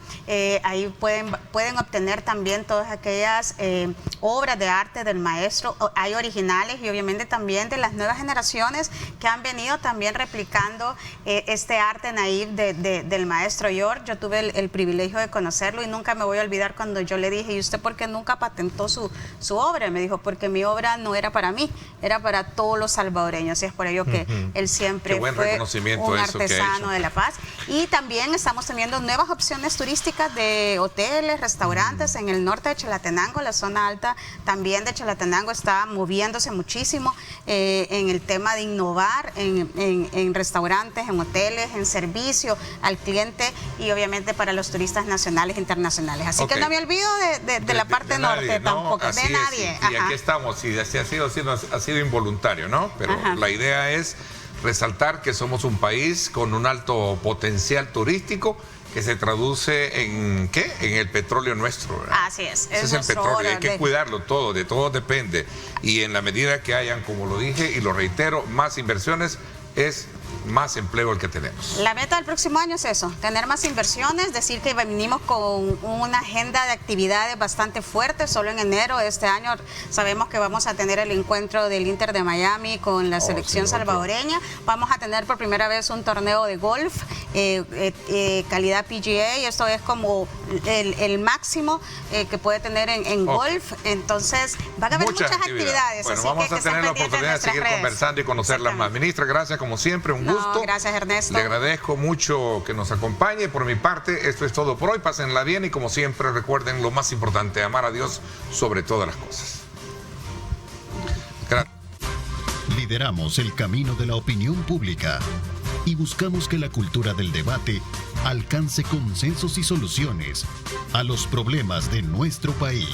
Ahí pueden obtener también todas aquellas obras de arte del maestro. Hay originales y obviamente también de las nuevas generaciones que han venido también replicando este arte naif del maestro Yort. Yo tuve el privilegio de conocerlo y nunca me voy a olvidar cuando yo le dije, ¿y usted por qué nunca patentó su obra? Me dijo, porque mi obra no era para mí, era para todos los salvadoreños. Y es por ello que él siempre fue un artesano de la paz. Y también estamos teniendo nuevas opciones turísticas de hoteles, restaurantes en el norte de Chalatenango. La zona alta también de Chalatenango está moviéndose muchísimo en el tema de innovar en restaurantes, en hoteles, en servicio al cliente y obviamente para los turistas nacionales e internacionales. Así que no me olvido de la parte norte tampoco, de nadie. Y aquí estamos, y así ha sido involuntario, ¿no? Pero la idea es resaltar que somos un país con un alto potencial turístico que se traduce en ¿qué? En el petróleo nuestro, ¿verdad? Así es. Ese es el petróleo, hay que cuidarlo todo, de todo depende. Y en la medida que hayan, como lo dije y lo reitero, más inversiones, es más empleo el que tenemos. La meta del próximo año es eso, tener más inversiones, decir que venimos con una agenda de actividades bastante fuerte. Solo en enero de este año sabemos que vamos a tener el encuentro del Inter de Miami con la selección salvadoreña. Vamos a tener por primera vez un torneo de golf, calidad PGA, y esto es como el máximo que puede tener en golf. Entonces van a haber muchas actividades. Bueno, vamos a tener la oportunidad de seguir conversando y conocerlas más. Ministra, gracias como siempre, un gusto. Gracias, Ernesto. Le agradezco mucho que nos acompañe. Por mi parte, esto es todo por hoy. Pásenla bien y como siempre recuerden lo más importante, amar a Dios sobre todas las cosas. Gracias. Lideramos el camino de la opinión pública y buscamos que la cultura del debate alcance consensos y soluciones a los problemas de nuestro país.